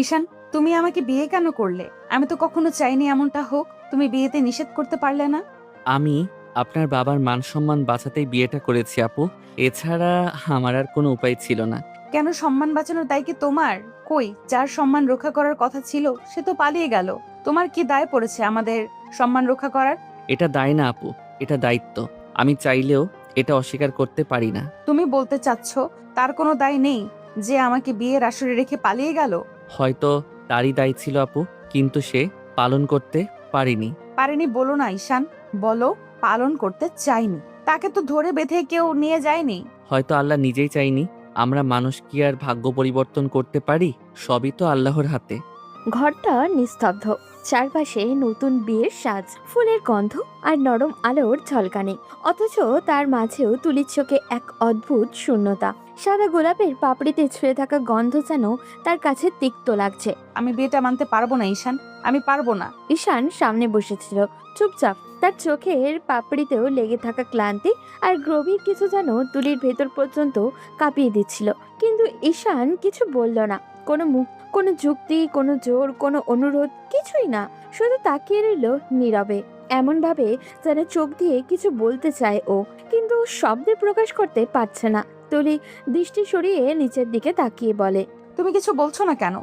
ঈশান, তুমি আমাকে বিয়ে কেন করলে? আমি তো কখনো চাইনি এমনটা হোক। তুমি বিয়েতে নিষেধ করতে পারলে না? আমি আপনার বাবার মান সম্মান বাঁচাতেই বিয়েটা করেছি আপু। এছাড়া আমার আর কোনো উপায় ছিল না। কেন সম্মান বাঁচানোর দায় কি তোমার? কই, যার সম্মান রক্ষা করার কথা ছিল সে তো পালিয়ে গেল। তোমার কি দায় পড়েছে আমাদের সম্মান রক্ষা করার? এটা দায় না আপু, এটা দায়িত্ব। আমি চাইলেও এটা অস্বীকার করতে পারি না। তুমি বলতে চাচ্ছ তার কোনো দায় নেই যে আমাকে বিয়ের আসরে রেখে পালিয়ে গেল? হয়তো তারই দায় ছিল আপু, কিন্তু সে পালন করতে পারিনি। পারেনি বলো না ঈশান, বলো পালন করতে চাইনি। তাকে তো ধরে বেঁধে কেউ নিয়ে যায়নি। হয়তো আল্লাহ নিজেই চাইনি। আমরা মানুষ কি আর ভাগ্য পরিবর্তন করতে পারি? সবই তো আল্লাহর হাতে। ঘরটা নিস্তব্ধ। চারপাশে নতুন বিয়ের সাজ, ফুলের গন্ধ আর নরম আলোর ঝলকানি। অথচ তার মাঝেও তুলির চোখে এক অদ্ভুত শূন্যতা। সাদা গোলাপের পাপড়িতে ছুঁয়ে থাকা গন্ধ যেন তার কাছে তিক্ত লাগছে। আমি বিয়েটা মানতে পারবো না ঈশান, আমি পারবো না। ঈশান সামনে বসেছিল, চুপচাপ। তার চোখের পাপড়িতেও লেগে থাকা ক্লান্তি আর গভীর কিছু যেন তুলির ভেতর পর্যন্ত কাঁপিয়ে দিচ্ছিল। কিন্তু ঈশান কিছু বলল না। কোনো মুখ, কোনো যুক্তি, কোনো জোর, কোনো অনুরোধ, কিছুই না। শুধু তাকিয়ে রইল নীরবে, এমন ভাবে যেন চোখ দিয়ে কিছু বলতে চায় ও, কিন্তু শব্দে প্রকাশ করতে পারছে না। তুলি দৃষ্টি সরিয়ে নিচের দিকে তাকিয়ে বলে, তুমি কিছু বলছো না কেন?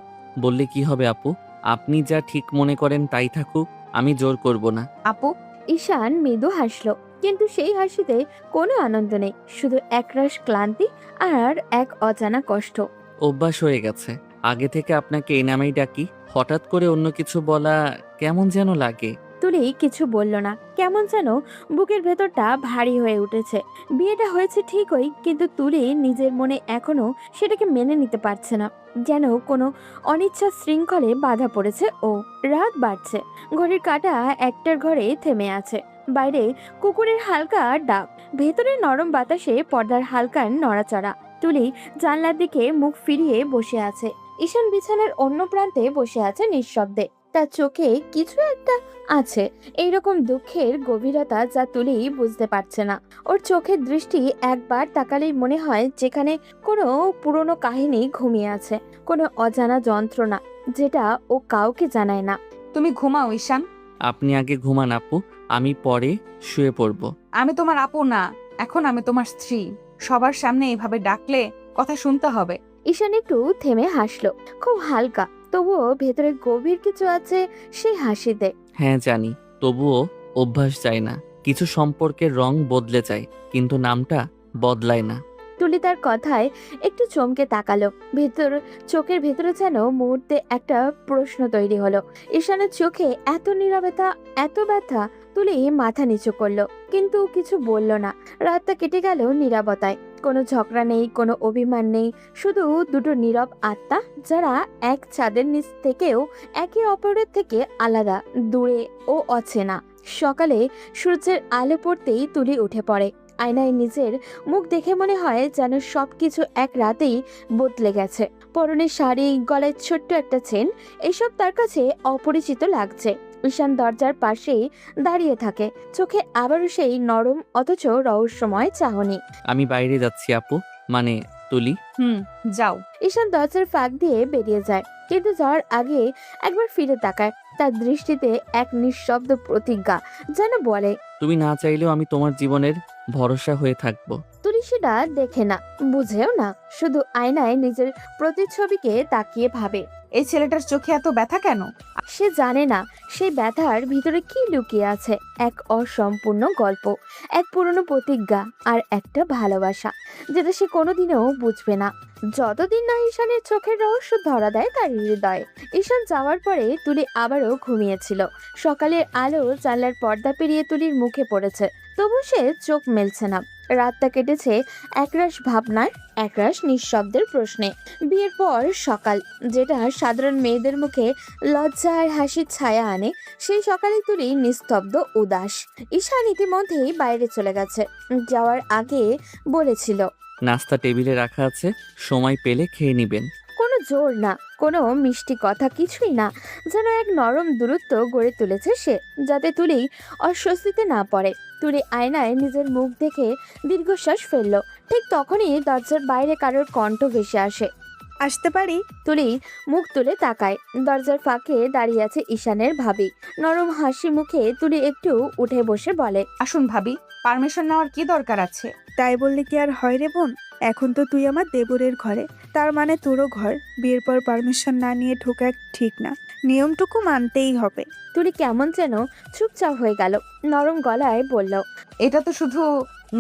বললে কি হবে আপু? আপনি যা ঠিক মনে করেন তাই থাকুক, আমি জোর করব না। আপু, ঈশান মৃদু হাসলো, কিন্তু সেই হাসিতে কোনো আনন্দ নেই, শুধু একরাশ ক্লান্তি আর এক অজানা কষ্ট। অভ্যাস হয়ে গেছে। আগে থেকে আপনাকে এই নামেই ডাকি। হঠাৎ করে অন্য কিছু বলা কেমন যেন লাগে। তুলি কিছু বলল না। কেমন যেন বুকের ভেতরটা ভারী হয়ে উঠেছে। বিয়েটা হয়েছে ঠিকই, কিন্তু তুলি নিজের মনে এখনো সেটাকে মেনে নিতে পারছে না। যেন কোনো অনিচ্ছা শৃঙ্খলে বাধা পড়েছে ও। রাত বাড়ছে, ঘড়ির কাঁটা একটার ঘরে থেমে আছে। বাইরে কুকুরের হালকা ডাক, ভেতরে নরম বাতাসে পর্দার হালকা নড়াচড়া। তুলি জানলার দিকে মুখ ফিরিয়ে বসে আছে। ঈশান বিছানার অন্য প্রান্তে বসে আছে নিঃশব্দে। তার চোখে কিছু একটা আছে, এইরকম দুঃখের গভীরতা যা তুলি বুঝতে পারছে না। ওর চোখের দৃষ্টি একবার তাকালেই মনে হয় যেখানে কোনো পুরনো কাহিনী ঘুমিয়ে আছে, কোনো অজানা যন্ত্রণা যেটা ও কাউকে জানায় না। তুমি ঘুমাও ঈশান। আপনি আগে ঘুমান আপু, আমি পরে শুয়ে পড়ব। আমি তোমার আপু না, এখন আমি তোমার স্ত্রী। সবার সামনে এইভাবে ডাকলে কথা শুনতে হবে। ঈশান একটু থেমে হাসলো, খুব হালকা, তবুও ভেতরে গভীর কিছু আছে সেই হাসিতে। হ্যাঁ জানি, তবুও অভ্যাস যায় না। কিছু সম্পর্কের রং বদলে যায়, কিন্তু নামটা বদলায় না। তুলি তার কথায় একটু চমকে তাকালো। ভেতর, চোখের ভেতরে যেন মুহূর্তে একটা প্রশ্ন তৈরি হলো। ঈশানের চোখে এত নীরবতা, এত ব্যথা। তুলি মাথা নিচু করলো, কিন্তু কিছু বলল না। রাতটা কেটে গেল নীরবতায়। কোনো ঝগড়া নেই, কোনো অভিমান নেই, শুধু দুটো নীরব আত্মা যারা এক ছাদের নিচ থেকেও একে অপরের থেকে আলাদা, দূরে ও অচেনা। সকালে সূর্যের আলো পড়তেই তুলি উঠে পড়ে। আয়নায় নিজের মুখ দেখে মনে হয় যেন সবকিছু এক রাতেই বদলে গেছে। পরনে শাড়ি, গলায় ছোট্ট একটা চেন, এসব তার কাছে অপরিচিত লাগছে। ঈশান দরজার পাশেই দাঁড়িয়ে থাকে, চোখে আবারও সেই নরম অথচ রহস্যময় চাহনি। আমি বাইরে যাচ্ছি আপু, মানে তুলি। যাও। ঈশান দরজার ফাঁক দিয়ে বেরিয়ে যায়, কিন্তু যাওয়ার আগে একবার ফিরে তাকায়। তার দৃষ্টিতে এক নিঃশব্দ প্রতিজ্ঞা যেন বলে, তুমি না চাইলেও আমি তোমার জীবনের ভরসা হয়ে থাকবো। তুলি সেটা দেখে না, বুঝেও না, শুধু আয়নায় নিজের প্রতিচ্ছবিকে তাকিয়ে ভাবে। এই ছেলেটার চোখে এত ব্যথা কেন? সে জানে না সেই ব্যথার ভিতরে কি লুকিয়ে আছে। এক অসম্পূর্ণ গল্প, এক পুরনো প্রতিজ্ঞা আর একটা ভালোবাসা যেটা সে কোনোদিনও বুঝবে না, যতদিন না ঈশানের চোখের রহস্য ধরা দেয় তার হৃদয়ে। ঈশান যাওয়ার পরে তুলি আবারও ঘুমিয়েছিল। সকালের আলো জানলার পর্দা পেরিয়ে তুলির মুখে পড়েছে, তবু সে চোখ মেলছে না। রাতটা কেটেছে একরাশ ভাবনায়, একরাশ নিঃশব্দের প্রশ্নে। বিয়ের পর সকাল, যেটা সাধারণ মেয়েদের মুখে লজ্জা আর হাসির ছায়া আনে, সেই সকালে তুলি নিস্তব্ধ, উদাস। ঈশান ইতিমধ্যেই বাইরে চলে গেছে। যাওয়ার আগে বলেছিল, নাস্তা টেবিলে রাখা আছে, সময় পেলে খেয়ে নিবেন। কোনো জোর না, কোনো মিষ্টি কথা, কিছুই না। যেন এক নরম দূরত্ব গড়ে তুলেছে সে, যাতে তুলি অস্বস্তিতে না পড়ে। তুলি আয়নায় নিজের মুখ দেখে দীর্ঘশ্বাস ফেললো। ঠিক তখনই দরজার বাইরে কারোর কণ্ঠ ভেসে আসে। আসতে পারি? তুলি মুখ তুলে তাকায়। দরজার ফাঁকে দাঁড়িয়ে আছে ঈশানের ভাবি। নরম হাসি মুখে তুলি একটু উঠে বসে বলে, আসুন ভাবি, পারমিশন নেওয়ার কি দরকার আছে? তাই বললে কি আর হয় রে বোন? এখন তো তুই আমার দেবরের ঘরে, তার মানে তোরও ঘর। বিয়ের পর পারমিশন না নিয়ে ঢোকা ঠিক না, নিয়মটুকু মানতেই হবে। তুলি কেমন যেন চুপচাপ হয়ে গেল। নরম গলায় বলল, এটা তো শুধু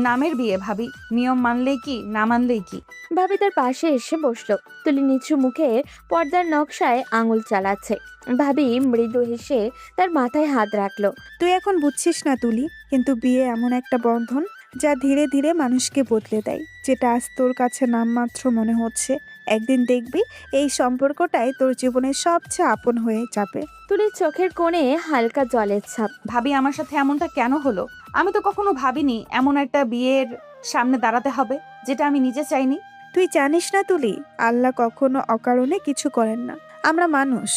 নামের বিয়ে ভাবি, নিয়ম মানলেই কি না মানলেই কি। ভাবি তার পাশে এসে বসলো। তুলি নিচু মুখে পর্দার নকশায় আঙুল চালাচ্ছে। ভাবি মৃদু হেসে তার মাথায় হাত রাখলো। তুই এখন বুঝছিস না তুলি, কিন্তু বিয়ে এমন একটা বন্ধন যা ধীরে ধীরে মানুষকে বদলে দেয়। যেটা আজ তোর কাছে নামমাত্র মনে হচ্ছে, একদিন দেখবি এই সম্পর্কটাই তোর জীবনের সবচেয়ে আপন হয়ে যাবে। তুলির চোখের কোণে হালকা জলের ছাপ। ভাবি আমার সাথে এমনটা কেন হলো? আমি তো কখনো ভাবিনি এমন একটা বিয়ের সামনে দাঁড়াতে হবে যেটা আমি নিজে চাইনি। তুই জানিস না তুলি, আল্লাহ কখনো অকারণে কিছু করেন না। আমরা মানুষ,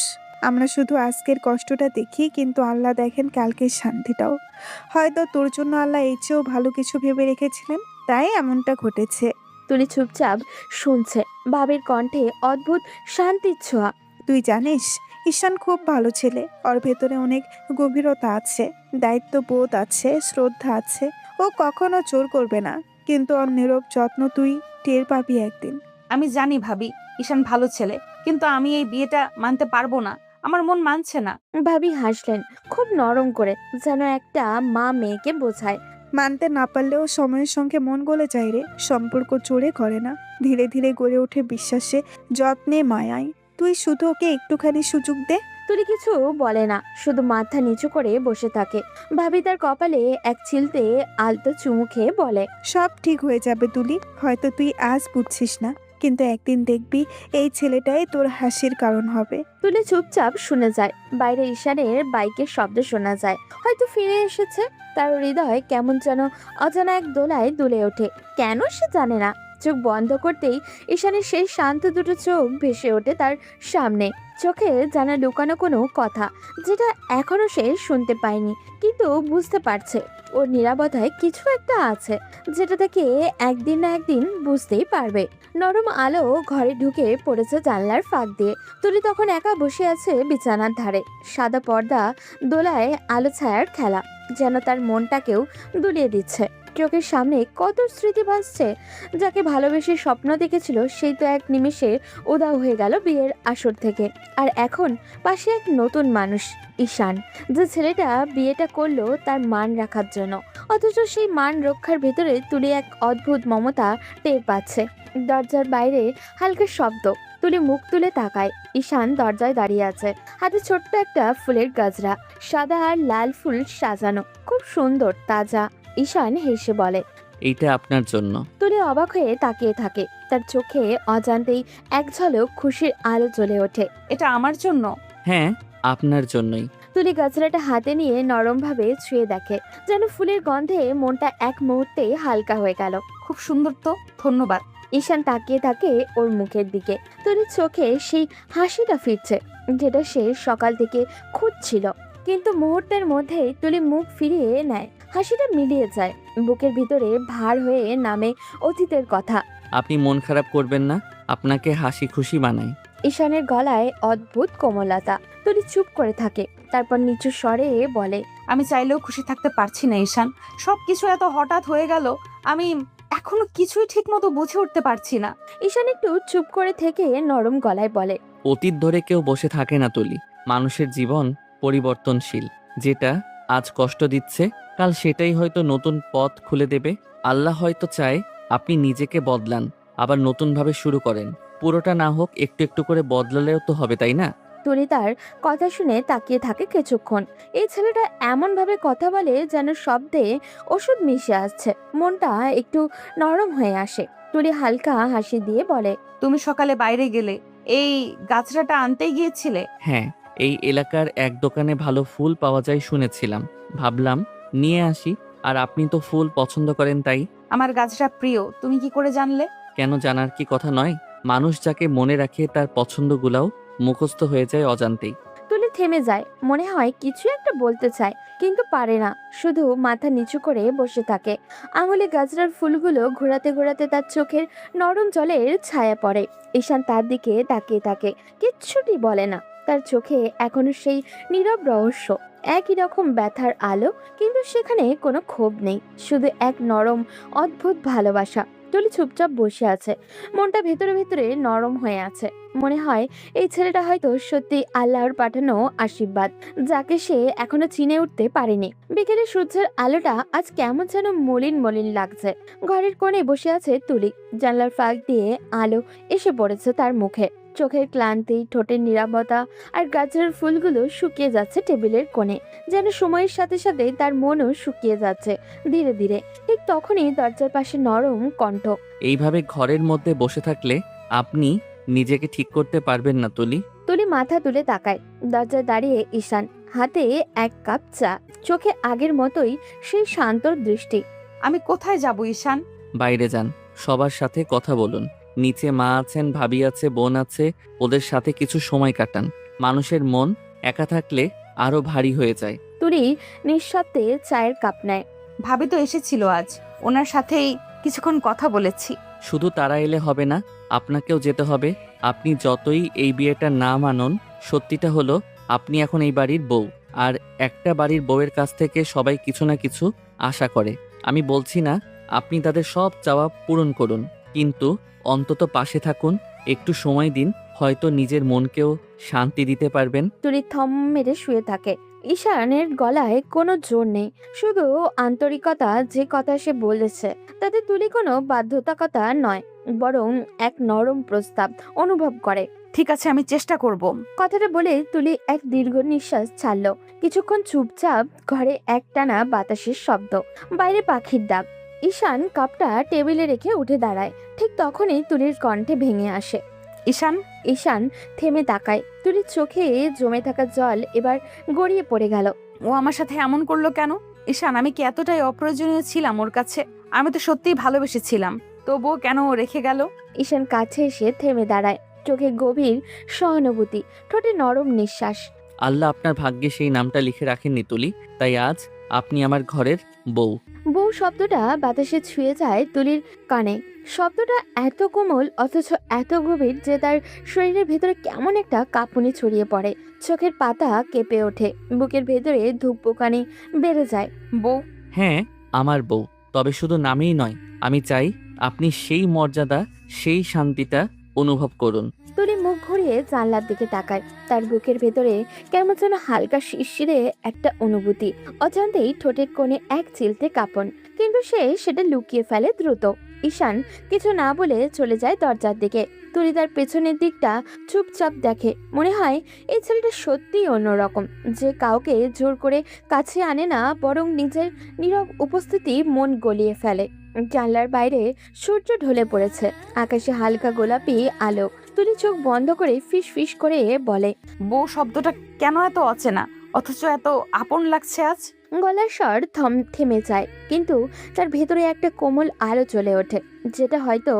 আমরা শুধু আজকের কষ্টটা দেখি, কিন্তু আল্লাহ দেখেন কালকের শান্তিটাও। হয়তো তোর জন্য আল্লাহ এর চেয়েও ভালো কিছু ভেবে রেখেছিলেন, তাই এমনটা ঘটেছে। তুলি চুপচাপ শুনছে। ভাবির কণ্ঠে অদ্ভুত শান্তির ছোঁয়া। তুই জানিস, ঈশান খুব ভালো ছেলে। ওর ভেতরে অনেক গভীরতা আছে, দায়িত্ববোধ আছে, শ্রদ্ধা আছে। ও কখনো জোর করবে না, কিন্তু ওর নীরব যত্ন তুই টের পাবি একদিন। আমি জানি ভাবি, ঈশান ভালো ছেলে, কিন্তু আমি এই বিয়েটা মানতে পারবো না। আমার মন মানছে না। ভাবি হাসলেন খুব নরম করে, যেন একটা মা মেয়েকে বোঝায়। মানতে না পারলেও সময়ের সঙ্গে মন গলে যায় রে। সম্পর্ক জোরে করে না, ধীরে ধীরে গড়ে ওঠে বিশ্বাসে, যত্নে, মায়ায়। তুই শুধু ওকে একটুখানি সুযোগ দে। তুলি কিছু বলে না, শুধু মাথা নিচু করে বসে থাকে। ভাবি তার কপালে এক চিলতে আলতো চুমু খেয়ে বলে, সব ঠিক হয়ে যাবে তুলি। হয়তো তুই আজ বুঝছিস না, কিন্তু একদিন দেখবি এই ছেলেটাই তোর হাসির কারণ হবে। তুলি চুপচাপ শুনে যায়। বাইরে ঈশানের বাইকের শব্দ শোনা যায়। হয়তো ফিরে এসেছে। তার হৃদয় কেমন যেন অজানা এক দোলায় দুলে ওঠে। কেন সে জানে না। চোখ বন্ধ করতেই ঈশানের সেই শান্ত দুটো চোখ ভেসে ওঠে তার সামনে। চোখে জানা লুকানো কোনো কথা, যেটা এখনো সে শুনতে পায়নি, কিন্তু বুঝতে পারছে ওর নীরবতায় কিছু একটা আছে, যেটা থেকে একদিন না একদিন বুঝতেই পারবে। নরম আলো ঘরে ঢুকে পড়েছে জানলার ফাঁক দিয়ে। তুলি তখন একা বসে আছে বিছানার ধারে। সাদা পর্দা দোলায় আলো ছায়ার খেলা, যেন তার মনটাকেও দুলিয়ে দিচ্ছে। চোখের সামনে কত স্মৃতি ভাসছে। যাকে ভালোবেসে স্বপ্ন দেখেছিল, সেই তো এক নিমেষে উধাও হয়ে গেল বিয়ের আসর থেকে। আর এখন পাশে এক নতুন মানুষ, ঈশান, যে ছেলেটা বিয়েটা করলো তার মান রাখার জন্য। অথচ সেই মান রক্ষার ভেতরে তুলি এক অদ্ভুত মমতা টের পাচ্ছে। দরজার বাইরে হালকা শব্দ। তুলি মুখ তুলে তাকায়। ঈশান দরজায় দাঁড়িয়ে আছে, হাতে ছোট্ট একটা ফুলের গাজরা, সাদা আর লাল ফুল সাজানো, খুব সুন্দর, তাজা। ঈশান হেসে বলে, এইটা আপনার জন্য। তুলি অবাক হয়ে তাকিয়ে থাকে। তার চোখে অজান্তেই এক ঝলক খুশির আলো জ্বলে ওঠে। এটা আমার জন্য? হ্যাঁ, আপনার জন্যই। তুলি গাছড়াটা হাতে নিয়ে নরমভাবে ছুঁয়ে দেখে, যেন ফুলের গন্ধে মনটা এক মুহূর্তেই হালকা হয়ে গেল। খুব সুন্দর তো, ধন্যবাদ। ঈশান তাকিয়ে থাকে ওর মুখের দিকে। তুলির চোখে সেই হাসিটা ফিরছে, যেটা সে সকাল থেকে খুঁজছিল। কিন্তু মুহূর্তের মধ্যেই তুলি মুখ ফিরিয়ে নেয়। হাসিটা মিলিয়ে যায়। বুকের ভিতরে ভার হয়ে নামে অতীতের কথা। আপনি মন খারাপ করবেন না, আপনাকে হাসি খুশি বানাই। ঈশানের গলায় অদ্ভুত কোমলতা। তুলি চুপ করে থাকে, তারপর নিচু স্বরে বলে, আমি চাইলেও খুশি থাকতে পারছি না ঈশান। সবকিছু এত হঠাৎ হয়ে গেল, আমি এখনো কিছুই ঠিক মতো বুঝে উঠতে পারছি না। ঈশান একটু চুপ করে থেকে নরম গলায় বলে, অতীত ধরে কেউ বসে থাকে না তুলি। মানুষের জীবন পরিবর্তনশীল। যেটা আজ কষ্ট দিচ্ছে, কাল সেটাই হয়তো নতুন পথ খুলে দেবে। আল্লাহ হয়তো চায় আপনি নিজেকে বদলান, আবার নতুনভাবে শুরু করেন। পুরোটা না হোক, একটু একটু করে বদলালেও তো হবে, তাই না? তুলি তার কথা শুনে তাকিয়ে থাকে কিছুক্ষণ। এই ছেলেটা এমন ভাবে কথা বলে যেন শব্দে ওষুধ মিশে আসছে। মনটা একটু নরম হয়ে আসে। তুলি হালকা হাসি দিয়ে বলে, তুমি সকালে বাইরে গেলে, এই গাছড়াটা আনতেই গিয়েছিলে? হ্যাঁ, এই এলাকার এক দোকানে ভালো ফুল পাওয়া যায় শুনেছিলাম, ভাবলাম নিয়ে আসি। আর আপনি তো ফুল পছন্দ করেন, তাই। আমার গাছটা প্রিয়, তুমি কি করে জানলে? কেন জানার কি কথা নয়? মানুষ যাকে মনে রাখে তার পছন্দগুলাও মুখস্থ হয়ে যায় অজান্তেই। তুলি থেমে যায়, মনে হয় কিছু একটা বলতে চায় কিন্তু পারে না, শুধু মাথা নিচু করে বসে থাকে। আঙুলে গাজরার ফুলগুলো ঘোরাতে ঘোরাতে তার চোখের নরম জলের ছায়া পড়ে। ঈশান তার দিকে তাকিয়ে থাকে, কিচ্ছুটি বলে না। তার চোখে এখনো সেই নীরব রহস্য, একই রকম ব্যথার আলো, কিন্তু সেখানে কোনো ক্ষোভ নেই, শুধু এক নরম অদ্ভুত ভালোবাসা। তুলি চুপচাপ বসে আছে, মনটা ভেতরে ভেতরে নরম হয়ে আছে। মনে হয় এই ছেলেটা হয়তো সত্যি আল্লাহর পাঠানো আশীর্বাদ, যাকে সে এখনো চিনে উঠতে পারেনি। বিকেলে সূর্যের আলোটা আজ কেমন যেন মলিন মলিন লাগছে। ঘরের কোণে বসে আছে তুলি, জানলার ফাঁক দিয়ে আলো এসে পড়েছে তার মুখে। চোখের ক্লান্তি, ঠোঁটের নীরবতা আর গাজরের ফুলগুলো শুকিয়ে যাচ্ছে টেবিলের কোণে, যেন সময়ের সাথে সাথে তার মনও শুকিয়ে যাচ্ছে ধীরে ধীরে। ঠিক তখনই দরজার পাশে নরম কণ্ঠ। এইভাবে ঘরের মধ্যে বসে থাকলে আপনি নিজেকে ঠিক করতে পারবেন না তুলি। তুলি মাথা তুলে তাকায়। দরজায় দাঁড়িয়ে ঈশান, হাতে এক কাপ চা, চোখে আগের মতোই সেই শান্ত দৃষ্টি। আমি কোথায় যাব ঈশান? বাইরে যান, সবার সাথে কথা বলুন। নিচে মা আছেন, ভাবি আছে, বোন আছে, ওদের সাথে কিছু সময় কাটান। মানুষের মন একা থাকলে আরো ভারী হয়ে যায়। তুলি নিঃশব্দে চায়ের কাপ নেয়। ভাবি তো এসেছিল আজ, ওনার সাথেই কিছুক্ষণ কথা বলেছি। শুধু তারা এলে হবে না, আপনাকেও যেতে হবে। আপনি যতই এই বিয়েটা না মানন, সত্যিটা হলো আপনি এখন এই বাড়ির বউ, আর একটা বাড়ির বউয়ের কাছ থেকে সবাই কিছু না কিছু আশা করে। আমি বলছি না আপনি তাদের সব চাওয়া পূরণ করুন, কিন্তু অন্তত পাশে থাকুন, একটু সময় দিন, হয়তো নিজের মনকেও শান্তি দিতে পারবেন। তুলি থম মেরে শুয়ে থাকে। ঈশানের গলায় কোনো জোর নেই, শুধু আন্তরিকতা। যে কথা সে বলেছে তাতে তুলি কোনো বাধ্যতাকতা নয়, বরং এক নরম প্রস্তাব অনুভব করে। ঠিক আছে, আমি চেষ্টা করব। কথাটা বলে তুলি এক দীর্ঘ নিঃশ্বাস ছাড়ল। কিছুক্ষণ চুপচাপ, ঘরে একটানা বাতাসের শব্দ, বাইরে পাখির ডাক। ঈশান কাপটা টেবিলে রেখে উঠে দাঁড়ায়। ঠিক তখনই তুলির কণ্ঠে ভেঙে আসে। ঈশান। ঈশান থেমে তাকায়। তুলির চোখে জমে থাকা জল এবার গড়িয়ে পড়ে গেল। ও আমার সাথে এমন করলো কেন? ঈশান, আমি কি এতটাই অপ্রয়োজনীয় ছিলাম ওর কাছে? আমি তো সত্যিই ভালোবেসেছিলাম, তবুও কেন ও রেখে গেল? ঈশান কাছে এসে থেমে দাঁড়ায়, চোখে গভীর সহানুভূতি, ঠোঁটে নরম নিঃশ্বাস। আল্লাহ আপনার ভাগ্যে সেই নামটা লিখে রাখেননি তুলি, তাই আজ আপনি আমার ঘরের বউ। বউ শব্দটা বাতাসে ছুঁয়ে যায় তুলির কানে। শব্দটা এত কোমল অথচ এত গভীর যে তার শরীরের ভেতরে কেমন একটা কাঁপুনি ছড়িয়ে পড়ে। চোখের পাতা কেঁপে ওঠে, বুকের ভেতরে ধুকপুকানি বেড়ে যায়। বউ? হ্যাঁ, আমার বউ, তবে শুধু নামেই নয়। আমি চাই আপনি সেই মর্যাদা, সেই শান্তিটা অনুভব করুন। তুলি মুখ ঘুরিয়ে জানলার দিকে তাকায়। তার বুকের ভেতরে কেমন যেন হালকা শিরশিরে একটা অনুভূতি। অজান্তেই ঠোঁটের কোণে এক চিলতে কাঁপন, কিন্তু সে সেটা লুকিয়ে ফেলে দ্রুত। ঈশান কিছু না বলে চলে যায় দরজার দিকে। তুলি তার পেছনের দিকটা চুপচাপ দেখে। মনে হয় এই ছেলেটা সত্যিই অন্যরকম, যে কাউকে জোর করে কাছে আনে না, বরং নিজের নীরব উপস্থিতি মন গলিয়ে ফেলে। জানলার বাইরে সূর্য ঢলে পড়েছে, আকাশে হালকা গোলাপি আলো। তুলি চোখ বন্ধ করে ফিস ফিস করে বলে, বউ শব্দটা কেন এত অচেনা অথচ এত আপন লাগছে আজ? গলার স্বর থেমে যায়, কিন্তু তার ভেতরে একটা কোমল আলো চলে ওঠে, যেটা হয়তো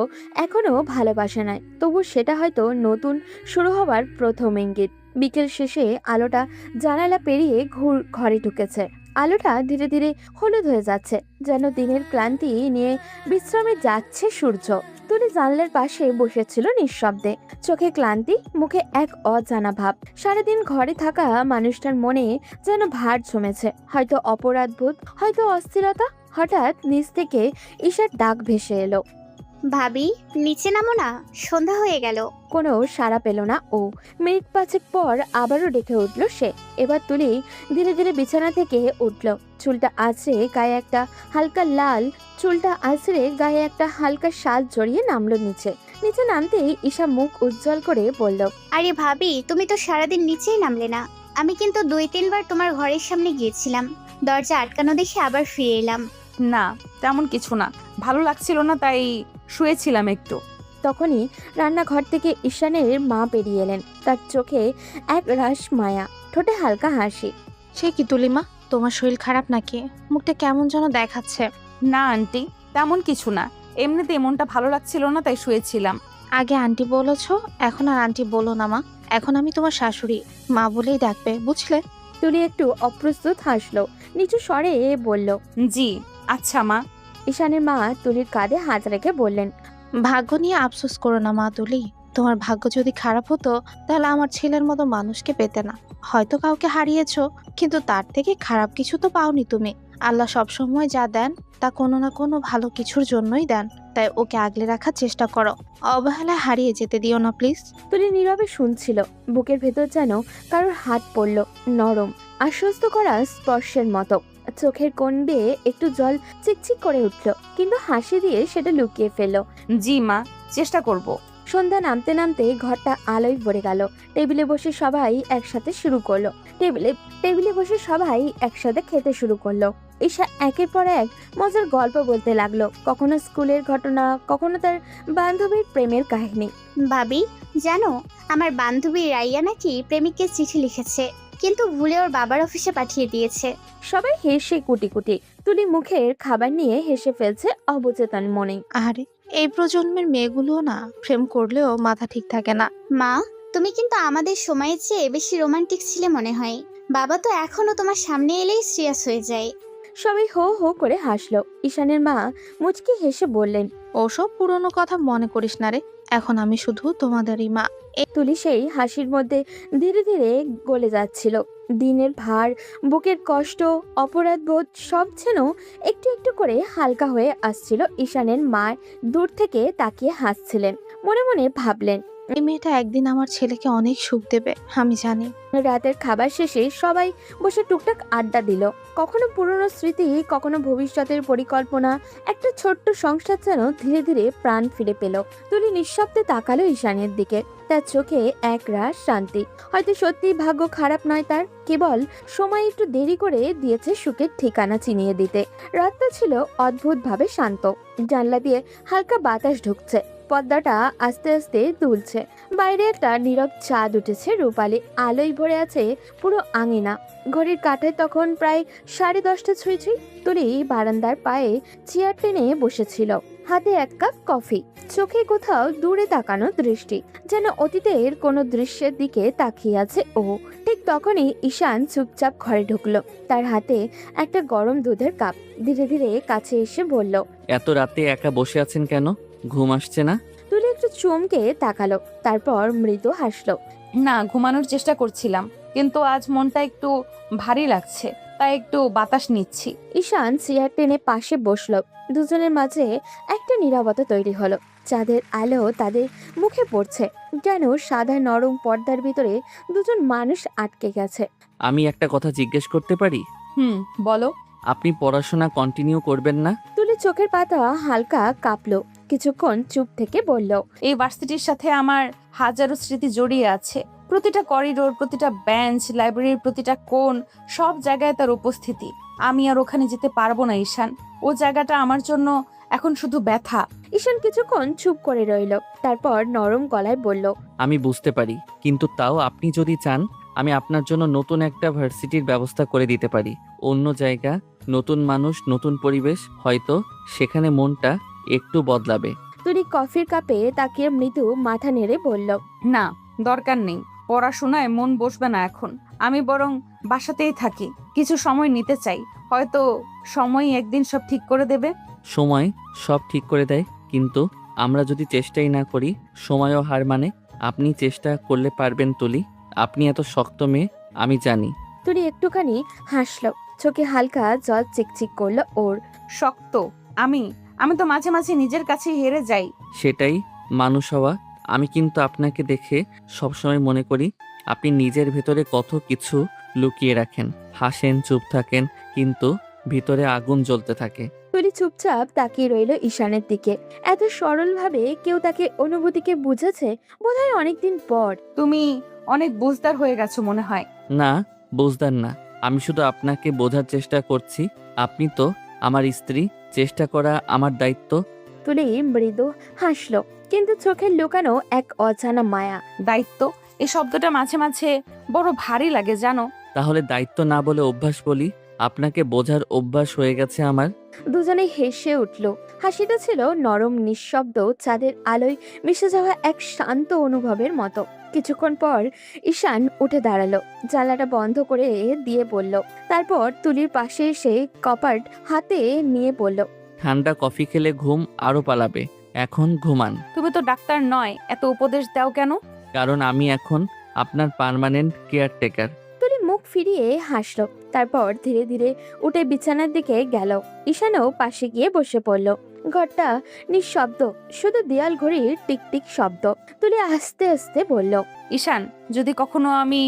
এখনো ভালোবাসা নয়, তবু সেটা হয়তো নতুন শুরু হবার প্রথম ইঙ্গিত। বিকেল শেষে আলোটা জানালা পেরিয়ে ঘরে ঢুকেছে। আলোটা ধীরে ধীরে হলুদ হয়ে যাচ্ছে, যেন দিনের ক্লান্তি নিয়ে বিশ্রামে যাচ্ছে সূর্য। তুলি জানলার পাশে বসেছিল নিঃশব্দে, চোখে ক্লান্তি, মুখে এক অজানা ভাব। সারাদিন ঘরে থাকা মানুষটার মনে যেন ভার জমেছে, হয়তো অপরাধবোধ, হয়তো অস্থিরতা। হঠাৎ নিচ থেকে ঈশার ডাক ভেসে এলো, ভাবি নিচে নামো না, সন্ধ্যা হয়ে গেল। কোনো সাড়া পেল না ও। মিনিট পাঁচেক পর আবারও ডেকে উঠল সে। এবার তুলি ধীরে ধীরে বিছানা থেকে উঠল। চুলটা আছড়ে গায়ে একটা হালকা শাল জড়িয়ে নামলো নিচে। নিচে নামতেই ঈশা মুখ উজ্জ্বল করে বলল, আরে ভাবি, তুমি তো সারাদিন নিচেই নামলে না। আমি কিন্তু 2-3 বার তোমার ঘরের সামনে গিয়েছিলাম, দরজা আটকানো দেখে আবার ফিরে এলাম। না, তেমন কিছু না, ভালো লাগছিল না তাই শুয়েছিলাম একটু। তখনই রান্নাঘর থেকে ঈশানের মা বেরিয়ে এলেন। তার চোখে এক রাশ মায়া, ঠোঁটে হালকা হাসি। সে কি তুলিমা, তোমার শরীর খারাপ নাকি? মুখটা কেমন যেন দেখাচ্ছে। না আন্টি, তেমন কিছু না, এমনিতে মনটা ভালো লাগছিল না তাই শুয়েছিলাম। আগে আন্টি বলেছ, এখন আর আন্টি বলো না মা। এখন আমি তোমার শাশুড়ি, মা বলেই ডাকবে, বুঝলে? তুলি একটু অপ্রস্তুত হাসলো, নিচু স্বরে বলল। জি আচ্ছা মা। ঈশানের মা তুলির কাঁধে হাত রেখে বললেন। ভাগ্য নিয়ে আফসোস করো না মা তুলি। তোমার ভাগ্য যদি খারাপ হতো তাহলে আমার ছেলের মতো মানুষকে পেতে না। হয়তো কাউকে হারিয়েছো, কিন্তু তার থেকে খারাপ কিছু তো পাওনি তুমি। আল্লাহ সবসময় যা দেন তা কোনো না কোনো ভালো কিছুর জন্যই দেন, তাই ওকে আগলে রাখার চেষ্টা করো। অবহেলায় হারিয়ে যেতে দিও না প্লিজ। তুলি নীরবে শুনছিল, বুকের ভেতর যেন কারোর হাত পড়ল, নরম, আশ্বস্ত করা স্পর্শের মতো। চোখের কোণ দিয়ে একটু জল চিকচিক করে উঠল, কিন্তু হাসি দিয়ে সেটা লুকিয়ে ফেলল। জি মা, চেষ্টা করব। সন্ধ্যা নামতে নামতে ঘরটা আলোয় ভরে গেল। টেবিলে বসে সবাই একসাথে শুরু করলো টেবিলে বসে সবাই একসাথে খেতে শুরু করলো। ঈশা একের পর এক মজার গল্প বলতে লাগলো, কখনো স্কুলের ঘটনা, কখনো তার বান্ধবীর প্রেমের কাহিনী। ভাবি, জানো আমার বান্ধবী রাইয়া নাকি প্রেমিককে চিঠি লিখেছে, কিন্তু ভুলে ওর বাবার অফিসে পাঠিয়ে দিয়েছে। সবাই হেসে কুটি কুটি। তুলি মুখের খাবার নিয়ে হেসে ফেলছে অবচেতন মনে। আরে এই প্রজন্মের মেয়েগুলো না প্রেম করলেও মাথা ঠিক থাকে না। মা, তুমি কিন্তু আমাদের সময়ের চেয়ে বেশি রোমান্টিক ছিলে মনে হয়। বাবা তো এখনো তোমার সামনে এলেই সিরিয়াস হয়ে যায়। সবাই হো হো করে হাসলো। ঈশানের মা মুচকি হেসে বললেন। ওসব পুরনো কথা মনে করিস না রে, এখন আমি শুধু তোমাদেরই মা। তুলি সেই হাসির মধ্যে ধীরে ধীরে গলে যাচ্ছিল। দিনের ভার, বুকের কষ্ট, অপরাধবোধ সব যেন একটু একটু করে হালকা হয়ে আসছিল। ঈশানের মা দূর থেকে তাকিয়ে হাসছিলেন, মনে মনে ভাবলেন, এই মেয়েটা একদিন আমার ছেলেকে অনেক সুখ দেবে, আমি জানি। রাতের খাবার শেষে সবাই বসে টুকটাক আড্ডা দিল। কখনো পুরনো স্মৃতি, কখনো ভবিষ্যতের পরিকল্পনা। একটা ছোট্ট সংসার যেন ধীরে ধীরে প্রাণ ফিরে পেল। তুলি নিঃশব্দে তাকালো ঈশানের দিকে, তার চোখে এক রাশ শান্তি। হয়তো সত্যি ভাগ্য খারাপ নয় তার, কেবল সময় একটু দেরি করে দিয়েছে সুখের ঠিকানা চিনিয়ে দিতে। রাতটা ছিল অদ্ভুতভাবে শান্ত। জানলা দিয়ে হালকা বাতাস ঢুকছে, পর্দাটা আস্তে আস্তে দুলছে। বাইরে একটা নীরব চাঁদ উঠেছে, রূপালি আলোয় ভরে আছে পুরো আঙিনা। ঘড়ির কাঁটায় তখন প্রায় 10:30 ছুঁই ছুঁই। তুলি বারান্দার পায়ে চেয়ার টেনে বসেছিল, হাতে এক কাপ কফি, চোখে কোথাও দূরে তাকানো দৃষ্টি, যেন অতীতের কোনো দৃশ্যের দিকে তাকিয়ে আছে ও। ঠিক তখনই ঈশান চুপচাপ ঘরে ঢুকলো, তার হাতে একটা গরম দুধের কাপ। ধীরে ধীরে কাছে এসে বলল, এত রাতে একা বসে আছেন কেন? ঘুম আসছে না? তুলি একটু চমকে তাকালো, তারপর মৃদু হাসলো। না, ঘুমানোর চেষ্টা করছিলাম, কিন্তু আজ মনটা একটু ভারী লাগছে, তাই একটু বাতাস নিচ্ছি। ঈশান চেয়ার টেনে পাশে বসলো। দুজনের মাঝে একটা নীরবতা তৈরি হলো। চাঁদের আলো তাদের মুখে পড়ছে, যেন সাদা নরম পর্দার ভিতরে দুজন মানুষ আটকে গেছে। আমি একটা কথা জিজ্ঞেস করতে পারি? বলো। আপনি পড়াশোনা কন্টিনিউ করবেন না? তুলি চোখের পাতা হালকা কাঁপলো, কিছুক্ষণ চুপ থেকে বলল, এই ভার্সিটির সাথে আমার হাজারো স্মৃতি জড়িয়ে আছে। প্রতিটা করিডোর, প্রতিটা বেঞ্চ, লাইব্রেরির প্রতিটা কোণ, সব জায়গায় তার উপস্থিতি। আমি আর ওখানে যেতে পারবো না ঈশান। ও জায়গাটা আমার জন্য এখন শুধু ব্যথা। ঈশান কিছুক্ষণ চুপ করে রইল, তারপর নরম গলায় বলল, আমি বুঝতে পারি, কিন্তু তাও আপনি যদি চান আমি আপনার জন্য নতুন একটা ভার্সিটির ব্যবস্থা করে দিতে পারি। অন্য জায়গা, নতুন মানুষ, নতুন পরিবেশ, হয়তো সেখানে মনটা একটু বদলাবে। তুলি কফির কাপে তাকিয়ে মৃদু মাথা নেড়ে বলল, না, দরকার নেই। পড়াশোনায় মন বসবে না এখন। আমি বরং বাসাতেই থাকি, কিছু সময় নিতে চাই। হয়তো সময়ই একদিন সব ঠিক করে দেবে। সময় সব ঠিক করে দেয়, কিন্তু আমরা যদি চেষ্টাই না করি সময়ও হার মানে। আপনি চেষ্টা করলে পারবেন তুলি, আপনি এত শক্ত মেয়ে, আমি জানি। তুলি একটুখানি হাসলো, চোখে হালকা জল চিকচিক করলো ওর। শক্ত? আমি আমি তো মাঝে মাঝে নিজের কাছে হেরে যাই। সেটাই মানুষ হওয়া। আমি কিন্তু আপনাকে দেখে সবসময় মনে করি আপনি নিজের ভেতরে কত কিছু লুকিয়ে রাখেন। হাসেন, চুপ থাকেন, কিন্তু ভিতরে আগুন জ্বলতে থাকে। তুলি চুপচাপ তাকিয়ে রইল ঈশানের দিকে। এত সরলভাবে কেউ তাকে অনুভূতিকে বুঝেছে বোধহয় অনেকদিন পর। তুমি অনেক বুঝদার হয়ে গেছো মনে হয়। না, বুঝদার না, আমি শুধু আপনাকে বোঝার চেষ্টা করছি। আপনি তো আমার স্ত্রী, চেষ্টা করা আমার দায়িত্ব। তুলি মৃদু হাসলো, কিন্তু চোখের লুকানো এক অজানা মায়া। দায়িত্ব, এই শব্দটা মাঝে মাঝে বড় ভারী লাগে জানো। তাহলে দায়িত্ব না বলে অভ্যাস বলি। আপনাকে বোঝার অভ্যাস হয়ে গেছে আমার। দুজনেই হেসে উঠল। হাসিটা ছিল নরম নিঃশব্দ চাঁদের আলোয় মিশে যাওয়া এক শান্ত অনুভবের মতো। কিছুক্ষণ পর ঈশান উঠে দাঁড়ালো, জানলাটা বন্ধ করে দিয়ে বলল। তারপর তুলির পাশে এসে কপাট হাতে নিয়ে বলল, ঠান্ডা কফি খেলে ঘুম আরো পালাবে, এখন ঘুমান। তুমি তো ডাক্তার নয়, এত উপদেশ দাও কেন? কারণ আমি এখন আপনার পার্মানেন্ট কেয়ারটেকার। তুলি মুখ ফিরিয়ে হাসলো। তারপর ধীরে ধীরে উঠে বিছানার দিকে গেল। ঈশানও পাশে গিয়ে বসে পড়ল। ঘরটা নিঃশব্দ, শুধু দেয়াল ঘড়ির টিকটিক শব্দ। তুলি আস্তে আস্তে বলল, ঈশান, যদি কখনো আমি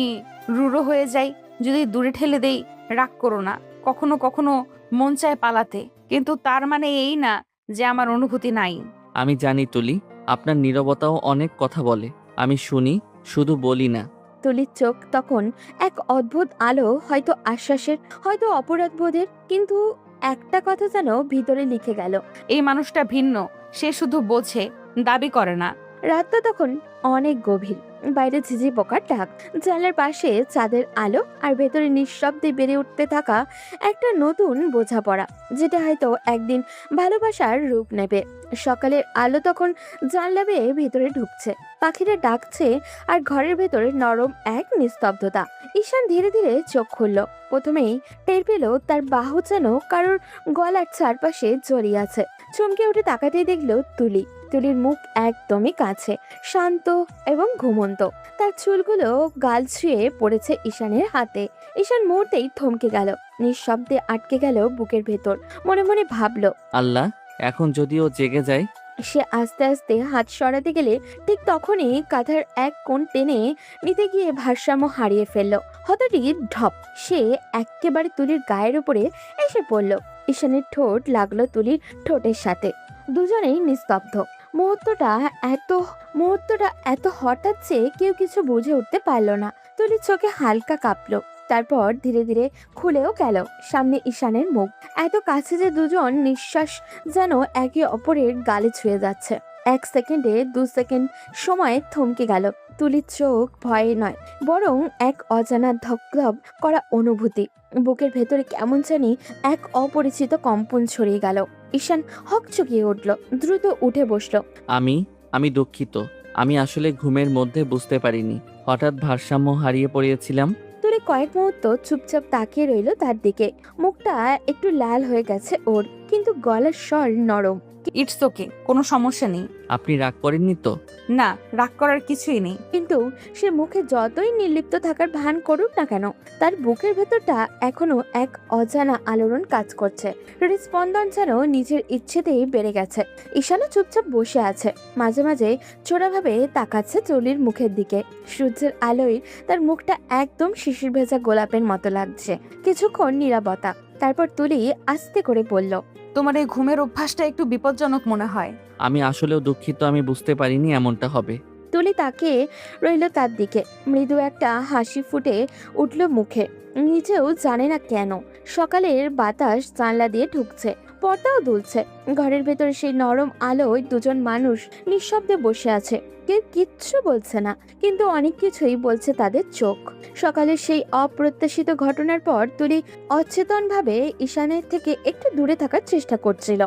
রুড়ো হয়ে যাই, যদি দূরে ঠেলে দেই, রাগ করো না। কখনো কখনো মন চায় পালাতে, কিন্তু তার মানে এই না যে আমার অনুভূতি নাই। আমি জানি তুলি, আপনার নীরবতাও অনেক কথা বলে। আমি শুনি, শুধু বলি না। তুলির চোখ তখন এক অদ্ভুত আলো, হয়তো আশ্বাসের, হয়তো অপরাধবোধের, কিন্তু একটা কথা যেন ভিতরে লিখে গেল। এই মানুষটা ভিন্ন, সে শুধু বোঝে, দাবি করে না। রাতটা তখন অনেক গভীর। বাইরে ঝিঝি পোকার ডাক, জানলার পাশে চাঁদের আলো, আর ভেতরে নিঃশব্দে বেড়ে উঠতে থাকা একটা নতুন বোঝাপড়া, যেটা হয়তো একদিন ভালোবাসার রূপ নেবে। সকালের আলো তখন জানলা বেয়ে ভেতরে ঢুকছে, পাখিরা ডাকছে, আর ঘরের ভেতরে নরম এক নিস্তব্ধতা। ঈশান ধীরে ধীরে চোখ খুলল। প্রথমেই টের পেল তার বাহু যেন কারোর গলার চারপাশে জড়িয়ে আছে। চমকে উঠে তাকাতেই দেখল তুলি। তুলির মুখ একদমই কাছে, শান্ত এবং ঘুমন্ত। তার চুলগুলো গাল ছুঁয়ে পড়েছে ঈশানের হাতে। ঈশান মুহূর্তেই থমকে গেল, নিঃশব্দে আটকে গেল বুকের ভেতর। মনে মনে ভাবলো, আল্লাহ, এখন যদি ও জেগে যায়। সে আস্তে আস্তে হাত সরাতে গেলে ঠিক তখনই কাঁধার এক কোণ টেনে নিতে গিয়ে ভারসাম্য হারিয়ে ফেললো। হঠাৎই ঢপ, সে একেবারে তুলির গায়ের উপরে এসে পড়ল। ঈশানের ঠোঁট লাগলো তুলির ঠোঁটের সাথে। দুজনেই নিস্তব্ধ। মুহূর্তটা এত হঠাৎ যে কেউ কিছু বুঝে উঠতে পারল না। তুলির চোখে হালকা কাঁপলো, তারপর ধীরে ধীরে খুলেও গেল। সামনে ঈশানের মুখ, এত কাছে যে দুজন নিঃশ্বাস যেন একে অপরের গালে ছুঁয়ে যাচ্ছে। এক সেকেন্ডে 2 সেকেন্ড সময় থমকে গেল। তুলির চোখ ভয়ে নয়, বরং এক অজানা ধকধক করা অনুভূতি। বুকের ভেতরে কেমন জানি এক অপরিচিত কম্পন ছড়িয়ে গেল। ঈশান হকচকিয়ে উঠল, দ্রুত উঠে বসলো। আমি দুঃখিত। আমি আসলে ঘুমের মধ্যে বুঝতে পারিনি, হঠাৎ ভারসাম্য হারিয়ে পড়িয়েছিলাম। তুলি কয়েক মুহূর্ত চুপচাপ তাকিয়ে রইল তার দিকে। মুখটা একটু লাল হয়ে গেছে ওর, কিন্তু গলার স্বর নরম। ইটস ওকে, কোনো সমস্যা নেই। আপনি রাগ করেননি তো? না, রাগ করার কিছুই নেই। কিন্তু সে মুখে যতই নির্লিপ্ত থাকার ভান করুক না কেন, তার বুকের ভেতরটা এখনো এক অজানা আলোড়ন কাজ করছে। হৃদস্পন্দন যেন নিজের ইচ্ছেতেই বেড়ে গেছে। ঈশানও চুপচাপ বসে আছে, মাঝে মাঝে ছোটভাবে তাকাচ্ছে তুলির মুখের দিকে। সূর্যের আলোয় তার মুখটা একদম শিশির ভেজা গোলাপের মতো লাগছে। কিছুক্ষণ নীরবতা, তারপর তুলি আস্তে করে বলল, তোমার এই ঘুমের অভ্যাসটা একটু বিপজ্জনক মনে হয়। আমি আসলেও দুঃখিত, আমি বুঝতে পারিনি এমনটা হবে। তুলি তাকে রইল তার দিকে। মৃদু একটা হাসি ফুটে উঠল মুখে, নিজেও জানে না কেন। সকালের বাতাস জানলা দিয়ে ঢুকছে, পর্দাও দুলছে। ঘরের ভেতরে সেই নরম আলোয় দুজন মানুষ নিঃশব্দে বসে আছে। কেউ কিচ্ছু বলছে না, কিন্তু অনেক কিছুই বলছে তাদের চোখ। সকালের সেই অপ্রত্যাশিত ঘটনার পর তুলি অচেতনভাবে ঈশানের থেকে একটু দূরে থাকার চেষ্টা করছিল।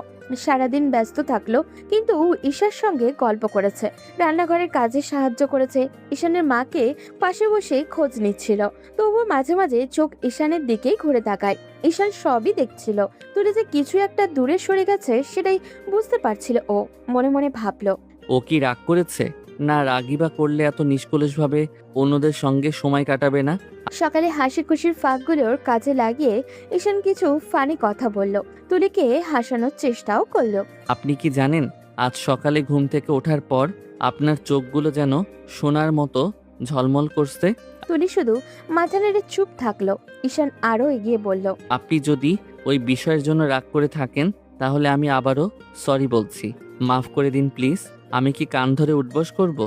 সারাদিন ব্যস্ত থাকলো, কিন্তু ঈশার সঙ্গে গল্প করেছে, রান্নাঘরের কাজে সাহায্য করেছে, ঈশানের মাকে পাশে বসে খোঁজ নিচ্ছিল। তবুও মাঝে মাঝে চোখ ঈশানের দিকেই ঘুরে তাকায়। ঈশান সবই দেখছিল। তুলি যে কিছু একটা দূরে সরে গেছে সেটাই বুঝতে পারছিল ও। মনে মনে ভাবলো, ও কি রাগ করেছে? না, রাগই বা করলে এত নিষ্কলুষভাবে অন্যদের সঙ্গে সময় কাটাবে না। সকালে হাসি খুশির ফাঁকগুলোর কাজে লাগিয়ে ঈশান কিছু ফানি কথা বলল, তুলিকে হাসানোর চেষ্টাও করলো। আপনি কি জানেন, আজ সকালে ঘুম থেকে ওঠার পর আপনার চোখগুলো যেন সোনার মতো ঝলমল করছে। তুলি শুধু মাথা নেড়ে চুপ থাকলো। ঈশান আরো এগিয়ে বলল, আপনি যদি ওই বিষয়ের জন্য রাগ করে থাকেন, তাহলে আমি আবারও সরি বলছি, মাফ করে দিন প্লিজ। আমি কি কান ধরে উঠবস করব?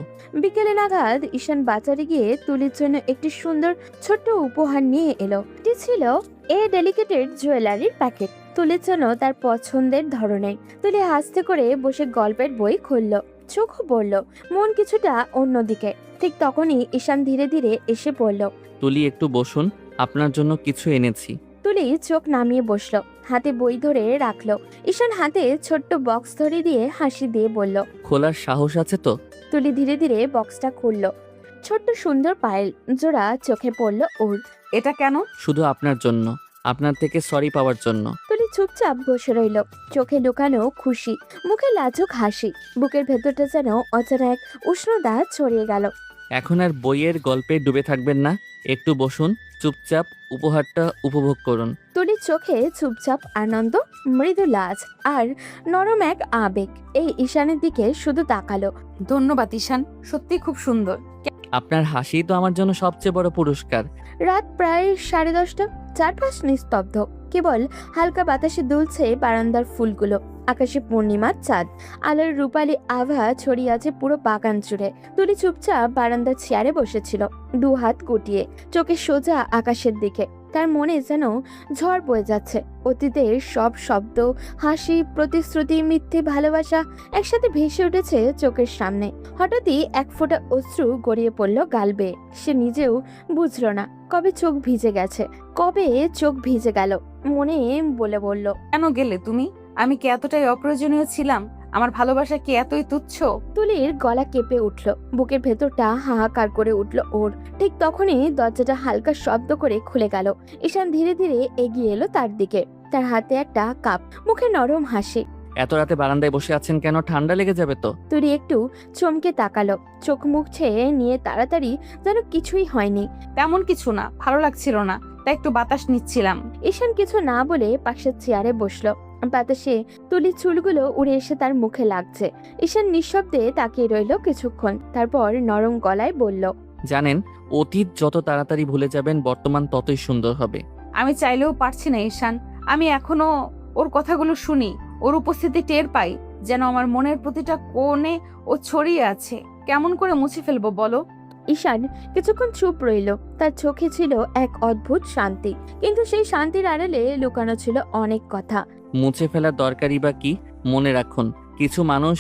বিকেলে নাগাদ ঈশান বাজারে গিয়ে তুলির জন্য একটি সুন্দর ছোট্ট উপহার নিয়ে এলো। এটি ছিল ডেলিকেটেড জুয়েলারির প্যাকেট, তুলির জন্য তার পছন্দের ধরনের। তুলি হাসতে করে বসে গল্পের বই খুলল, চোখ পড়ল, মন কিছুটা অন্যদিকে। ঠিক তখনই ঈশান ধীরে ধীরে এসে পড়ল। তুলি, একটু বসুন, আপনার জন্য কিছু এনেছি। তুলি চোখ নামিয়ে বসলো, হাতে বই ধরে রাখলো। ঈশান হাতে ছোট্ট বক্স ধরে দিয়ে হাসি দিয়ে বলল। খোলার সাহস আছে তো? তুলি ধীরে ধীরে বক্সটা খুললো। ছোট্ট সুন্দর পায়েল জোড়া চোখে পড়লো ওর। এটা কেন? শুধু আপনার জন্য, আপনার থেকে সরি পাওয়ার জন্য। তুলি চুপচাপ বসে রইল, চোখে লুকানো খুশি, মুখে লাজুক হাসি। বুকের ভেতরটা যেন অচেনা এক উষ্ণতা ছড়িয়ে গেল। এখন আর বইয়ের গল্পে ডুবে থাকবেন না, একটু বসুন, চুপচাপ উপহারটা উপভোগ করুন। তুলির চোখে চুপচাপ আনন্দ, মৃদু লাজ আর নরম এক আবেগ। এই ঈশানের দিকে শুধু তাকালো। ধন্যবাদ ঈশান, সত্যি খুব সুন্দর। আপনার হাসি তো আমার জন্য সবচেয়ে বড় পুরস্কার। রাত প্রায় 10:30। চারপাশ নিস্তব্ধ, কেবল হালকা বাতাসে দুলছে বারান্দার ফুলগুলো। আকাশে পূর্ণিমার চাঁদ, আলোর রূপালী আভা ছড়িয়ে আছে পুরো বাগান জুড়ে। তুলি চুপচাপ বারান্দার চেয়ারে বসেছিল, দু হাত গুটিয়ে, চোখে সোজা আকাশের দিকে। তার মনে যেন ঝড় বয়ে যাচ্ছে। অতীতের সব শব্দ, হাসি, প্রতিশ্রুতি, মিথ্যে ভালোবাসা একসাথে ভেসে উঠেছে চোখের সামনে। হঠাৎই এক ফোঁটা অশ্রু গড়িয়ে পড়ল গাল বেয়ে। সে নিজেও বুঝল না কবে চোখ ভিজে গেছে, কবে চোখ ভিজে গেল। মনে বলে বলল, কেন গেলে তুমি? আমি কি এতটাই অপ্রয়োজনীয় ছিলাম? আমার ভালোবাসা কি এতই তুচ্ছ? তুলির গলা কেঁপে উঠল, বুকের ভেতরটা হাহাকার করে উঠল ওর। ঠিক তখনই দরজাটা হালকা শব্দ করে খুলে গেল। ঈশান ধীরে ধীরে এগিয়ে এলো তার দিকে, তার হাতে একটা কাপ, মুখে নরম হাসি। এত রাতে বারান্দায় বসে আছেন কেন? ঠান্ডা লেগে যাবে তো। তুলি একটু চমকে তাকালো, চোখ মুখ ছেয়ে নিয়ে তাড়াতাড়ি যেন কিছুই হয়নি। তেমন কিছু না, ভালো লাগছিল না, তাই একটু বাতাস নিচ্ছিলাম। ঈশান কিছু না বলে পাশের চেয়ারে বসলো। বাতাসে তুলির চুলগুলো উড়ে এসে তার মুখে লাগছে। ঈশান নিঃশব্দে তাকিয়ে রইল কিছুক্ষণ, তারপর নরম গলায় বলল, জানেন, অতীত যত তাড়াতাড়ি ভুলে যাবেন, বর্তমান ততই সুন্দর হবে। আমি চাইলেও পারছি না ঈশান। আমি এখনো ওর কথাগুলো শুনি, ওর উপস্থিতি টের পাই, যেন আমার মনের প্রতিটা কোণে ও ছড়িয়ে আছে। কেমন করে মুছে ফেলবো বলো? ঈশান কিছুক্ষণ চুপ রইল। তার চোখে ছিল এক অদ্ভুত শান্তি, কিন্তু সেই শান্তির আড়ালে লুকানো ছিল অনেক কথা। মুছে ফেলার দরকারই বা কি? মনে রাখুন, কিছু মানুষ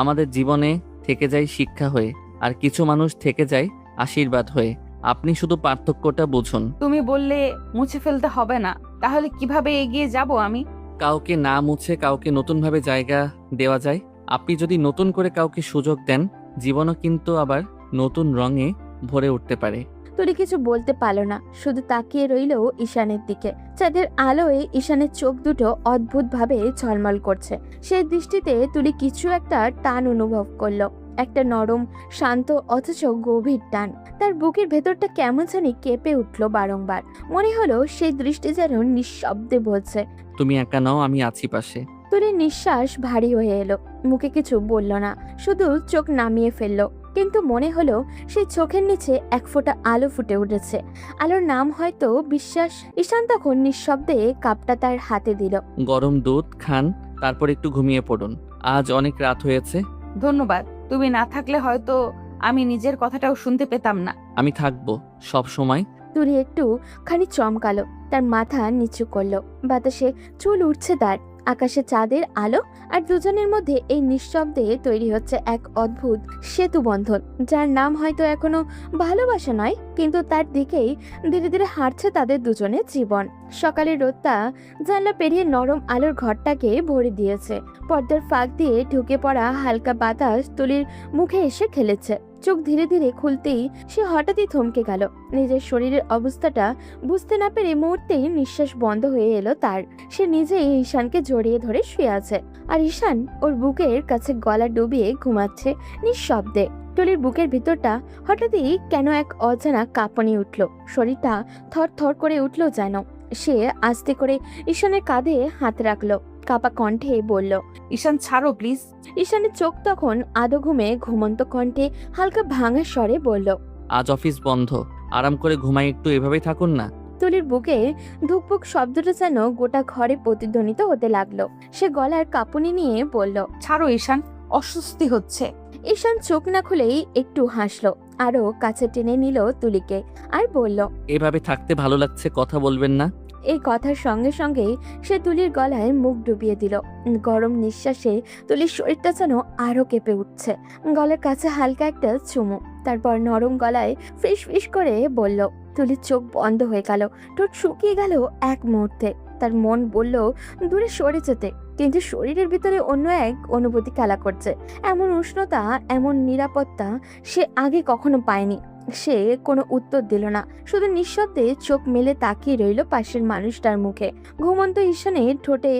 আমাদের জীবনে থেকে যায় শিক্ষা হয়ে, আর কিছু মানুষ থেকে যায় আশীর্বাদ হয়ে। আপনি শুধু পার্থক্যটা বুঝুন। তুমি বললে মুছে ফেলতে হবে না, তাহলে কিভাবে এগিয়ে যাব আমি? কাউকে না মুছে কাউকে নতুনভাবে জায়গা দেওয়া যায়। আপনি যদি নতুন করে কাউকে সুযোগ দেন, জীবনও কিন্তু আবার নতুন রঙে ভরে উঠতে পারে। তুলি কিছু বলতে পারল না, শুধু তাকিয়ে রইল ঈশানের দিকে। চাঁদের আলোয় ঈশানের চোখ দুটো অদ্ভুত ভাবে ঝলমল করছে। সেই দৃষ্টিতে তুলি কিছু একটা টান অনুভব করলো, একটা নরম, শান্ত অথচ গভীর টান। তার বুকের ভেতরটা কেমন জানি কেঁপে উঠলো বারংবার। মনে হলো সেই দৃষ্টি যেন নিঃশব্দে বলছে, তুমি একা নও, আমি আছি পাশে। তুলির নিঃশ্বাস ভারী হয়ে এলো, মুখে কিছু বলল না, শুধু চোখ নামিয়ে ফেললো। কিন্তু মনে হলো সেই চোখের নিচে এক ফোঁটা আলো ফুটে উঠেছে। আলোর নাম হয়তো বিশ্বাস। ঈশান তখন নিঃশব্দে কাপটা তার হাতে দিল। গরম দুধ খান, তারপর একটু ঘুমিয়ে পড়ুন, আজ অনেক রাত হয়েছে। ধন্যবাদ। তুমি না থাকলে হয়তো আমি নিজের কথাটাও শুনতে পেতাম না। আমি থাকবো সব সময়। তুলি একটু খানি চমকালো, তার মাথা নিচু করলো। বাতাসে চুল উঠছে তার, আকাশে চাঁদের আলো, আর দুজনের মধ্যে এই নিঃশব্দে তৈরি হচ্ছে এক অদ্ভুত সেতু বন্ধন, যার নাম হয়তো এখনো ভালোবাসা নয়, কিন্তু তার দিকেই ধীরে ধীরে হাঁটছে তাদের দুজনের জীবন। সকালের রোদটা জানলা পেরিয়ে নরম আলোর ঘরটাকে ভরে দিয়েছে। পর্দার ফাঁক দিয়ে ঢুকে পড়া হালকা বাতাস তুলির মুখে এসে খেলেছে। চোখ ধীরে ধীরে খুলতেই সে হঠাৎই থমকে গেল। নিজের শরীরের অবস্থাটা বুঝতে না পেরে মুহূর্তেই নিঃশ্বাস বন্ধ হয়ে এলো তার। সে নিজেই ঈশানকে জড়িয়ে ধরে শুয়ে আছে, আর ঈশান ওর বুকের কাছে গলা ডুবিয়ে ঘুমাচ্ছে নিঃশব্দে। তুলির বুকের ভিতরটা হঠাৎই কেন এক অজানা কাঁপুনি উঠল, শরীরটা থর থর করে উঠল যেন। সে আস্তে করে ঈশানের কাঁধে হাত রাখলো, কাপা কণ্ঠে বলল, ঈশান ছাড়ো প্লিজ। ঈশানের চোখ তখন আধো ঘুমে ঘুমন্ত কণ্ঠে হালকা ভাঙা স্বরে বলল, আজ অফিস বন্ধ, আরাম করে ঘুমাই, একটু এভাবেই থাকুন না। তুলির বুকে ধুকপুক শব্দটা যেন গোটা ঘরে প্রতিধ্বনিত হতে লাগলো। সে গলার কাঁপুনি নিয়ে বলল, ছাড়ো ঈশান, অস্বস্তি হচ্ছে। ঈশান চোখ না খুলেই একটু হাসলো, আরো কাছে টেনে নিল তুলিকে, আর বলল, এভাবে থাকতে ভালো লাগছে, কথা বলবেন না? এই কথার সঙ্গে সঙ্গেই সে তুলির গলায় মুখ ডুবিয়ে দিল। গরম নিঃশ্বাসে তুলির শরীরটা যেন আরো কেঁপে উঠছে। গলার কাছে হালকা একটা চুমু, তারপর নরম গলায় ফিস ফিস করে বলল। তুলির চোখ বন্ধ হয়ে গেল, ঠোঁট শুকিয়ে গেল এক মুহূর্তে। তার মন বলল দূরে সরে যেতে, কিন্তু শরীরের ভিতরে অন্য এক অনুভূতি খেলা করছে। এমন উষ্ণতা, এমন নিরাপত্তা সে আগে কখনো পায়নি। সে কোনো উত্তর দিল না, শুধু নিঃশব্দে চোখ মেলে তাকিয়ে রইল পাশের মানুষটার মুখে। ঘুমন্ত ঈশানের ঠোঁটে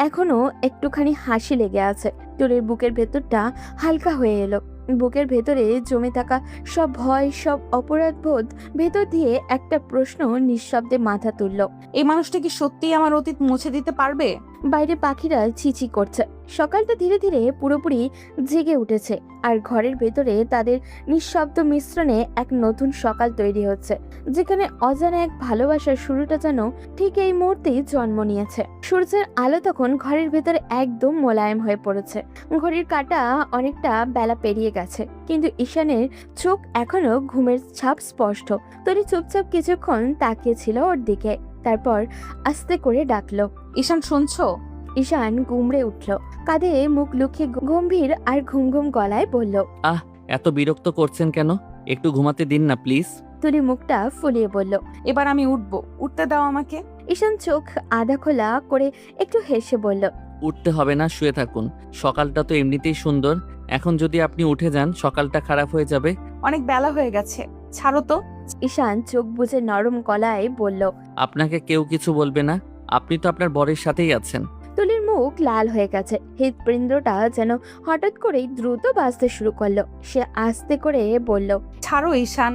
এখনো একটুখানি হাসি লেগে আছে। তুলির বুকের ভেতরটা হালকা হয়ে এলো। বুকের ভেতরে জমে থাকা সব ভয়, সব অপরাধবোধ ভেতর দিয়ে একটা প্রশ্ন নিঃশব্দে মাথা তুলল। এই মানুষটা কি সত্যিই আমার অতীত মুছে দিতে পারবে? বাইরে পাখিরা চিচি করছে। সকালটা ধীরে ধীরে পুরোপুরি জেগে উঠেছে, আর ঘরের ভেতরে তাদের নিঃশব্দ মিশ্রণে এক নতুন সকাল তৈরি হচ্ছে, যেখানে অজানা এক ভালোবাসার শুরুটা যেন ঠিক এই মুহূর্তেই জন্ম নিয়েছে। সূর্যের আলো তখন ঘরের ভেতরে একদম মোলায়েম হয়ে পড়েছে। ঘড়ির কাঁটা অনেকটা বেলা পেরিয়ে গেছে, কিন্তু ঈশানের চোখ এখনো ঘুমের ছাপ স্পষ্ট। তরি চুপচাপ কিছুক্ষণ তাকিয়েছিল ওর দিকে, তারপর আস্তে করে ডাকলো, ঈশান শুনছো? ঈশান গুমড়ে উঠল, কাঁধে মুখ লুকিয়ে গম্ভীর আর ঘুম ঘুম গলায় বলল। এত বিরক্ত করছেন কেন? একটু ঘুমাতে দিন না প্লিজ। তুলি মুখটা ফুলিয়ে বলল। এবার আমি উঠবো, উঠতে দাও আমাকে। ঈশান চোখ আধা খোলা করে একটু হেসে বলল। উঠতে হবে না, শুয়ে থাকুন। সকালটা তো এমনিতেই সুন্দর, এখন যদি আপনি উঠে যান সকালটা খারাপ হয়ে যাবে। অনেক বেলা হয়ে গেছে, ছাড়ো তো। ঈশান চোখ বুজে নরম গলায় বলল। আপনাকে কেউ কিছু বলবে না, আপনি তো আপনার বরের সাথেই আছেন। তুলির মুখ লাল হয়ে গেছে, হৃৎপিণ্ডটা যেন হঠাৎ করেই দ্রুত বাজতে শুরু করলো। সে আস্তে করে বলল। ছাড়ো ঈশান,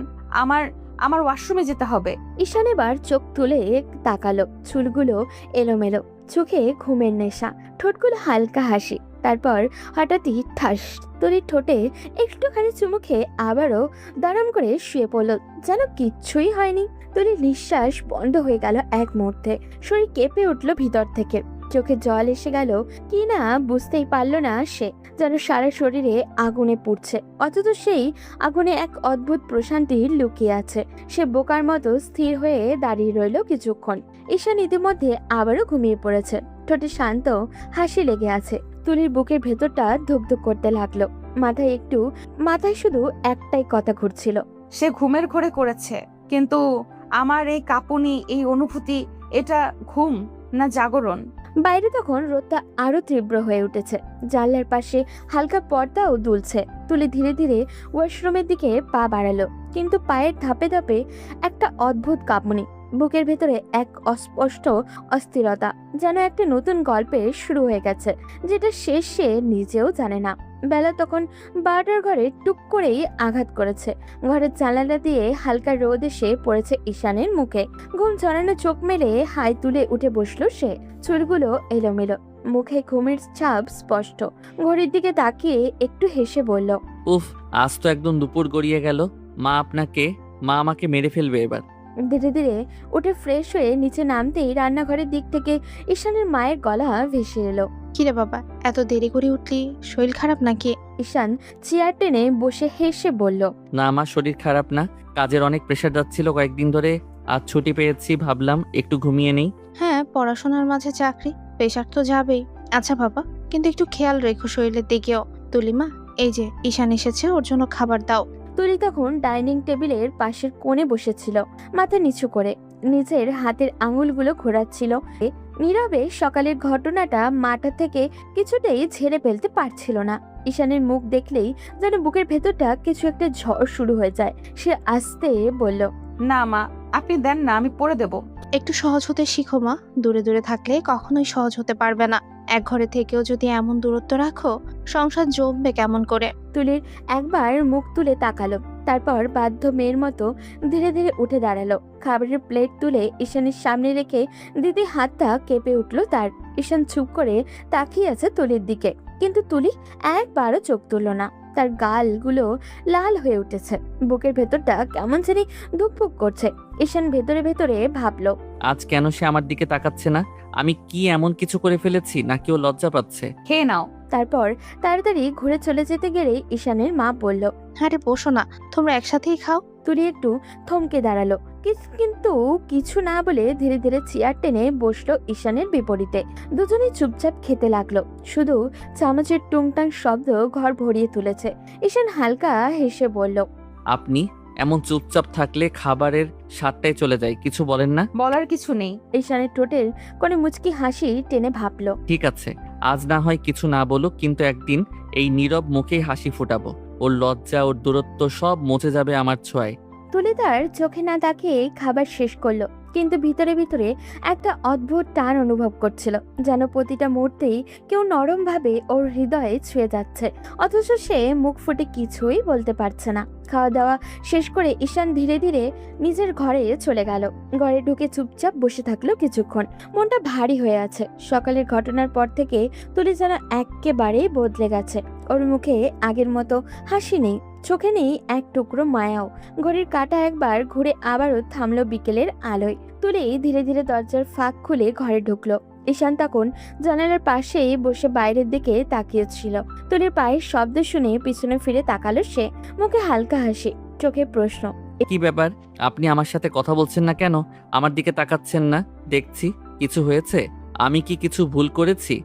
আমার ওয়াশরুমে যেতে হবে। ঈশান এবার চোখ তুলে তাকালো, চুলগুলো এলোমেলো, চোখে ঘুমের নেশা, ঠোঁটগুলো হালকা হাসি। তারপর হঠাৎই ঠাস, তুলির ঠোঁটে একটুখানি চুমু খেয়ে আবারও দাঁড়াম করে শুয়ে পড়লো, যেন কিচ্ছুই হয়নি। তুলির নিঃশ্বাস বন্ধ হয়ে গেল এক মুহূর্তে, শরীর কেঁপে উঠলো ভিতর থেকে, চোখে জল এসে গেল কি না বুঝতেই পারলো না সে, যেন সারা শরীরে আগুনে পুড়ছে, অথচ সেই আগুনে এক অদ্ভুত প্রশান্তি লুকিয়ে আছে। সে বোকার মতো স্থির হয়ে দাঁড়িয়ে রইল কিছুক্ষণ। ঈশান ইতিমধ্যে আবারও ঘুমিয়ে পড়েছে, ঠোঁটে শান্ত হাসি লেগে আছে। তুলির বুকের ভেতরটা ধুকধুক করতে লাগলো, মাথায় শুধু একটাই কথা ঘুরছিল। সে ঘুমের ঘোরে করেছে, কিন্তু আমার এই কাঁপুনি, এই অনুভূতি, এটা ঘুম না জাগরণ? বাইরে তখন রোদটা আরো তীব্র হয়ে উঠেছে, জানলার পাশে হালকা পর্দাও দুলছে। তুলি ধীরে ধীরে ওয়াশরুমের দিকে পা বাড়ালো, কিন্তু পায়ের ধাপে ধাপে একটা অদ্ভুত কাঁপুনি, বুকের ভেতরে এক অস্পষ্ট অস্থিরতা, যেন একটা নতুন গল্পের শুরু হয়ে গেছে, যেটা শেষ সে নিজেও জানে না। বেলা তখন 12টার ঘরে টুক করেই আঘাত করেছে। ঘরের জানালা দিয়ে হালকা রোদ এসে পড়েছে ঈশানের মুখে। ঘুম জড়ানো চোখ মেলে হাই তুলে উঠে বসলো সে, চুলগুলো এলোমেলো, মুখে ঘুমের ছাপ স্পষ্ট। ঘড়ির দিকে তাকিয়ে একটু হেসে বলল। উফ, আজ তো একদম দুপুর গড়িয়ে গেল। মা আমাকে মেরে ফেলবে এবার। ধীরে ধীরে উঠে ফ্রেশ হয়ে নিচে নামতেই রান্নাঘরের দিক থেকে ঈশানের মায়ের গলা ভেসে এলো। কিরে বাবা, এত দেরি করে উঠলি? শরীর খারাপ নাকি? ঈশান চেয়ার টেনে বসে হেসে বলল। না, আমার শরীর খারাপ না, কাজের অনেক প্রেশার যাচ্ছিল কয়েকদিন ধরে, আজ ছুটি পেয়েছি, ভাবলাম একটু ঘুমিয়ে নেই। হ্যাঁ, পড়াশোনার মাঝে চাকরি, প্রেশার তো যাবেই। আচ্ছা বাবা, কিন্তু একটু খেয়াল রেখো শরীরের দিকেও। তুলিমা, এই যে ঈশান এসেছে, ওর জন্য খাবার দাও। তুলি তখন ডাইনিং টেবিলের পাশের কোণে বসেছিল, মাথা নিচু করে নিজের হাতের আঙুলগুলো ঘোরাচ্ছিল। নীরবে সকালের ঘটনাটা মাথা থেকে কিছুতেই ঝেড়ে ফেলতে পারছিল না। ঈশানের মুখ দেখলেই যেন বুকের ভেতরটা কিছু একটা ঝড় শুরু হয়ে যায়। সে আস্তে বলল। না মা, আপনি দেন না, আমি পড়ে দেব। একটু সহজ হতে শিখো মা, দূরে দূরে থাকলে কখনোই সহজ হতে পারবে না। এক ঘরে থেকেও যদি এমন দূরত্ব রাখো, সংসার জমবে কেমন করে। তুলির একবার মুখ তুলে তাকালো, তারপর বাধ্য মেয়ের মতো ধীরে ধীরে উঠে দাঁড়ালো। খাবারের প্লেট তুলে ঈশানের সামনে রেখে দিদি হাতটা কেঁপে উঠলো তার। ঈশান চুপ করে তাকিয়ে আছে তুলির দিকে, কিন্তু তুলি একবারও চোখ তুলল না। তার গালগুলো লাল হয়ে উঠেছে, বুকের ভেতরটা কেমন জানি ধুকপুক করছে। ঈশান ভেতরে ভেতরে ভাবলো, আজ কেন সে আমার দিকে তাকাচ্ছে না? আমি কি এমন কিছু করে ফেলেছি নাকি ও লজ্জা পাচ্ছে? খেয়ে নাও। তারপর তাড়াতাড়ি ঘুরে চলে যেতে গেলে ঈশানের মা বলল। আরে বসো না, তোমরা একসাথেই খাও। তুলি একটু থমকে দাঁড়ালো, কিন্তু কিছু না বলে ধীরে ধীরে চেয়ার টেনে বসলো ঈশানের বিপরীতে। দুজনেই চুপচাপ খেতে লাগলো, শুধু চামচের টুংটাং শব্দ ঘর ভরিয়ে তুলেছে। ঈশান হালকা হেসে বলল, আপনি এমন চুপচাপ থাকলে খাবারের স্বাদটাই চলে যায়, কিছু বলেন না? বলার কিছু নেই। ঈশানের ঠোঁটের কোণে মুচকি হাসি টেনে ভাবলো। ঠিক আছে, আজ না হয় কিছু না বলুক, কিন্তু একদিন এই নীরব মুখেই হাসি ফুটাবো। ওর লজ্জা, ওর দূরত্ব সব মুছে যাবে আমার ছোঁয়ায়। তুলি তার চোখে না তাকিয়ে খাবার শেষ করলো, কিন্তু ভিতরে ভিতরে একটা অদ্ভুত টান অনুভব করছিল, যেন প্রতিটা মুহূর্তেই কেউ নরম ভাবে ওর হৃদয়ে ছুঁয়ে যাচ্ছে, অথচ সে মুখ ফুটে কিছুই বলতে পারছে না। খাওয়া দাওয়া শেষ করে ঈশান ধীরে ধীরে নিজের ঘরে চলে গেল। ঘরে ঢুকে চুপচাপ বসে থাকলো কিছুক্ষণ। মনটা ভারী হয়ে আছে। সকালের ঘটনার পর থেকে তুলি যেন একেবারেই বদলে গেছে। ওর মুখে আগের মতো হাসি নেই, চোখে নেই এক টুকরো মায়াও। ঘড়ির কাঁটা একবার ঘুরে আবারও থামলো বিকেলের আলোয়। তুলি ধীরে ধীরে দরজার ফাঁক খুলে ঘরে ঢুকলো। ঈশান তখন জানালার পাশেই বসে বাইরের দিকে তাকিয়েছিল। তুলির পায়ের শব্দ শুনে পিছনে ফিরে তাকালো সে, মুখে হালকা হাসি, চোখে প্রশ্ন। কি ব্যাপার, আপনি আমার সাথে কথা বলছেন না কেন? আমার দিকে তাকাচ্ছেন না দেখছি। কিছু হয়েছে? আমি কি কিছু ভুল করেছি?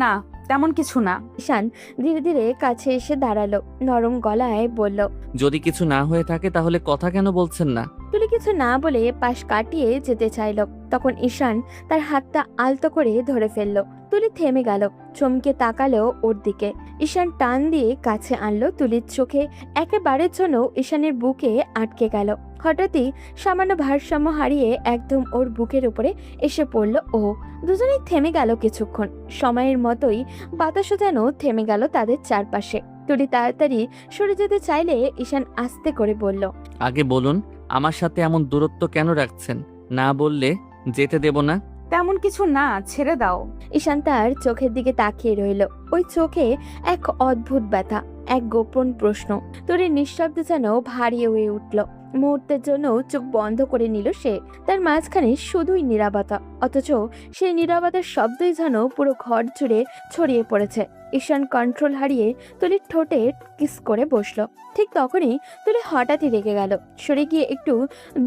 না, তেমন কিছু না। ঈশান ধীরে ধীরে কাছে এসে দাঁড়ালো, নরম গলায় বলল। যদি কিছু না হয়ে থাকে তাহলে কথা কেন বলছেন না? তুলি কিছু না বলে পাশ কাটিয়ে যেতে চাইল, তখন ঈশান তার হাতটা আলতো করে ধরে ফেললো। তুলি থেমে গেল, চমকে তাকালো ওর দিকে। ঈশান টান দিয়ে কাছে আনলো। তুলির চোখে একেবারের জন্য ঈশানের বুকে আটকে গেল। হঠাৎই সামান্য ভারসাম্য হারিয়ে একদম ওর বুকের উপরে এসে পড়লো ও। দুজনেই থেমে গেল কিছুক্ষণ। সময়ের মতোই বাতাসও যেন থেমে গেল তাদের চারপাশে। তুলি তাড়াতাড়ি সরে যেতে চাইলে ঈশান আস্তে করে বলল। আগে বলুন, আমার সাথে এমন দূরত্ব কেন রাখছেন? না বললে যেতে দেব না। তেমন কিছু না, ছেড়ে দাও। ঈশান তার চোখের দিকে তাকিয়ে রইল। ওই চোখে এক অদ্ভুত ব্যথা, এক গোপন প্রশ্ন। তুলির নিঃশব্দে যেন ভারী হয়ে উঠল। মুহূর্তের জন্য চোখ বন্ধ করে নিল সে। তার মাঝখানে শুধুই নীরবতা, অথচ সেই নীরবতার শব্দই যেন পুরো ঘর জুড়ে ছড়িয়ে পড়েছে। ঈশান কন্ট্রোল হারিয়ে তুলির ঠোঁটে কিস করে বসলো। ঠিক তখনই তুলি হঠাৎই রেগে গেল, সরে গিয়ে একটু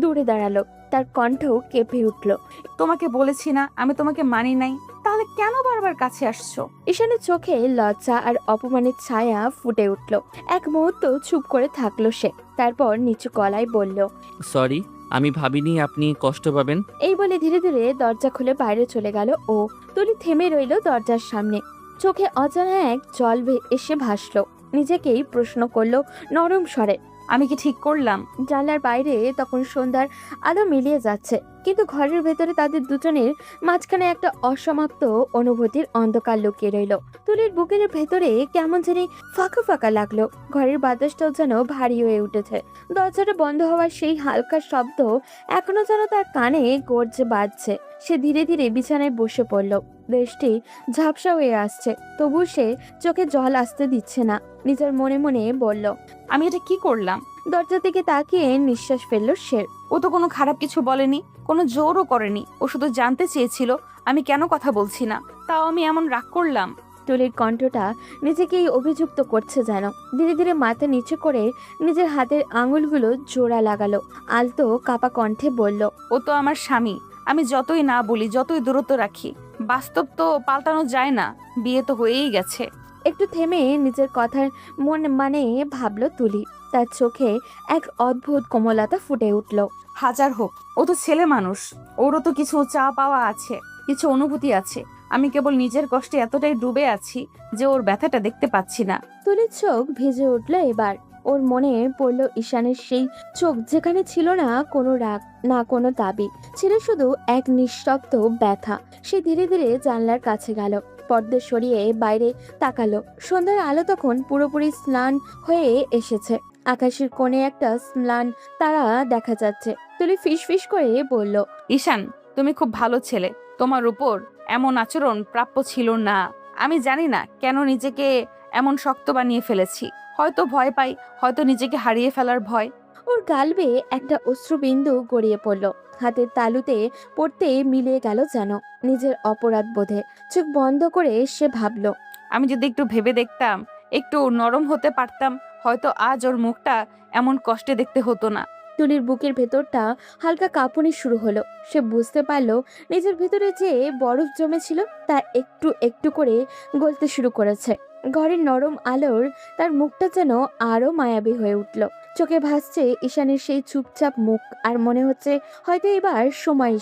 দূরে দাঁড়ালো। তার কণ্ঠ কেঁপে উঠল। তোমাকে বলেছি না আমি তোমাকে মানি নাই, তাহলে কেন বারবার কাছে আসছো? ঈশানের চোখে লজ্জা আর অপমানের ছায়া ফুটে উঠল। এক মুহূর্ত চুপ করে থাকলো সে, তারপর নিচু গলায় বলল। সরি, আমি ভাবিনি আপনি কষ্ট পাবেন। এই বলে ধীরে ধীরে দরজা খুলে বাইরে চলে গেল ও। তুলি থেমে রইল দরজার সামনে, চোখে অজানা এক জল এসে ভাসলো। নিজেকেই প্রশ্ন করলো নরম স্বরে, আমি কি ঠিক করলাম? জানলার বাইরে তখন সন্ধ্যার আলো মিলিয়ে যাচ্ছে, কিন্তু ঘরের ভেতরে তাদের দুজনের মাঝখানে একটা অসমাপ্ত অনুভূতির অন্ধকার লুকিয়ে রইল। তুলির বুকের ভেতরে কেমন জানি ফাঁকা ফাঁকা লাগলো। ঘরের বাতাসটাও যেন ভারী হয়ে উঠেছে। দরজাটা বন্ধ হওয়ার সেই হালকা শব্দ এখনো যেন তার কানে গর্জে বাজছে। সে ধীরে ধীরে বিছানায় বসে পড়ল। দৃষ্টি ঝাপসা হয়ে আসছে, তবু সে চোখে জল আসতে দিচ্ছে না। নিজের মনে মনে বলল, আমি এটা কি করলাম? দরজা থেকে তাকিয়ে নিঃশ্বাস ফেলল সে। ও তো কোনো খারাপ কিছু বলেনি, কোনো জোরও করেনি। ও শুধু জানতে চেয়েছিল আমি কেন কথা বলছি না, তাও আমি এমন রাগ করলাম। তুলির কণ্ঠটা নিজেকেই অভিযুক্ত করছে যেন। ধীরে ধীরে মাথা নিচু করে নিজের হাতের আঙুলগুলো জোড়া লাগালো। আলতো কাপা কণ্ঠে বলল, ও তো আমার স্বামী। আমি যতই না বলি, যতই দূরত্ব রাখি, বাস্তব তো পাল্টানো যায় না। বিয়ে তো হয়েই গেছে। একটু থেমে নিজের কথার মানে ভাবলো তুলি। তার চোখে এক অদ্ভুত কোমলতা ফুটে উঠল। হাজার হোক, ও তো ছেলে মানুষ, ওরও তো কিছু চা পাওয়া আছে, কিছু অনুভূতি আছে। আমি কেবল নিজের কষ্টে এতটাই ডুবে আছি যে ওর ব্যথাটা দেখতে পাচ্ছি না। তুলির চোখ ভিজে উঠল এবার। ওর মনে পড়ল ঈশানের সেই চোখ, যেখানে ছিল না কোনো রাগ, না কোনো দাবি, ছিল শুধু এক নিঃশব্দ ব্যথা। সে ধীরে ধীরে জানলার কাছে গেল, পর্দা সরিয়ে বাইরে তাকালো। সন্ধ্যার আলো তখন পুরোপুরি স্নান হয়ে এসেছে। আকাশের কোণে একটা ম্লান তারা দেখা যাচ্ছে। তুলি ফিসফিস করে বলল, ঈশান, তুমি খুব ভালো ছেলে। তোমার উপর এমন আচরণ প্রাপ্য ছিল না। আমি জানি না কেন নিজেকে এমন শক্ত বানিয়ে ফেলেছি। হয়তো ভয় পাই, হয়তো নিজেকে হারিয়ে ফেলার ভয়। ওর গাল বেয়ে একটা অশ্রুবিন্দু গড়িয়ে পড়ল। হাতের তালুতে পড়তে মিলিয়ে গেল যেন নিজের অপরাধ বোধে। চোখ বন্ধ করে সে ভাবল, আমি যদি একটু ভেবে দেখতাম, একটু নরম হতে পারতাম, হয়তো আজ ওর মুখটা এমন কষ্টে দেখতে হতো না। তুলির বুকের ভেতরটা হালকা কাঁপুনি শুরু হলো। সে বুঝতে পারলো নিজের ভেতরে যে বরফ জমেছিল তা একটু একটু করে গলতে শুরু করেছে। ঘরের নরম আলোর তার মুখটা যেন আরো মায়াবী হয়ে উঠল। চোখে ভাসছে ঈশানের সেই চুপচাপ মুখ, আর মনে হচ্ছে হয়তো এবার সময়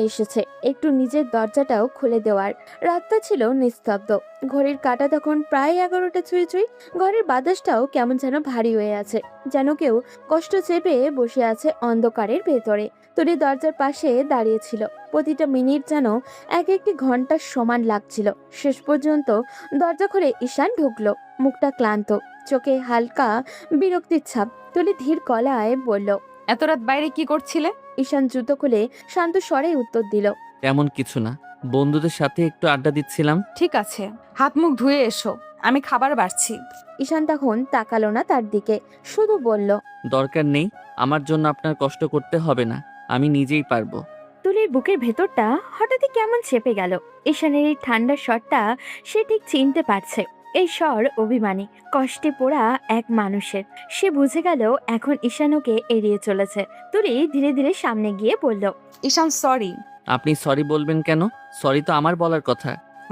এসেছে একটু নিজের দরজাটাও খুলে দেওয়ার। রাতটা ছিল নিস্তব্ধ, ঘড়ির কাঁটা তখন প্রায় 11টা ছুঁই ছুঁই। ঘরের বাতাসটাও কেমন যেন ভারী হয়ে আছে, যেন কেউ কষ্ট চেপে বসে আছে অন্ধকারের ভেতরে। তুলি দরজার পাশে দাঁড়িয়েছিল, প্রতিটা মিনিট যেন এক একটি ঘন্টার সমান লাগছিল। শেষ পর্যন্ত দরজা খুলে ঈশান ঢুকলো, মুখটা ক্লান্ত, চোখে হালকা বিরক্তির ছাপ। তুলি ধীর গলায় বলল। এত রাত বাইরে কি করছিলে? ঈশান জুতো খুলে শান্ত স্বরে উত্তর দিল। তেমন কিছু না, বন্ধুদের সাথে একটু আড্ডা দিচ্ছিলাম। ঠিক আছে, হাত মুখ ধুয়ে এসো, আমি খাবার বাড়ছি। ঈশান তখন তাকালো না তার দিকে, শুধু বলল। দরকার নেই, আমার জন্য আপনার কষ্ট করতে হবে না, আমি নিজেই পারবো। তুলির বুকের ভেতরটা হঠাৎই কেমন চেপে গেল। ঈশানের এই ঠান্ডা স্বরটা সে ঠিক চিনতে পারছে। এই স্বর অভিমানী, কষ্টে পোড়া এক মানুষের। সে বুঝে গেল এখন ঈশান ওকে এড়িয়ে চলেছে। তুলি ধীরে ধীরে সামনে গিয়ে বলল। ঈশান সরি। আপনি সরি বলবেন কেন? সরি তো আমার বলার কথা।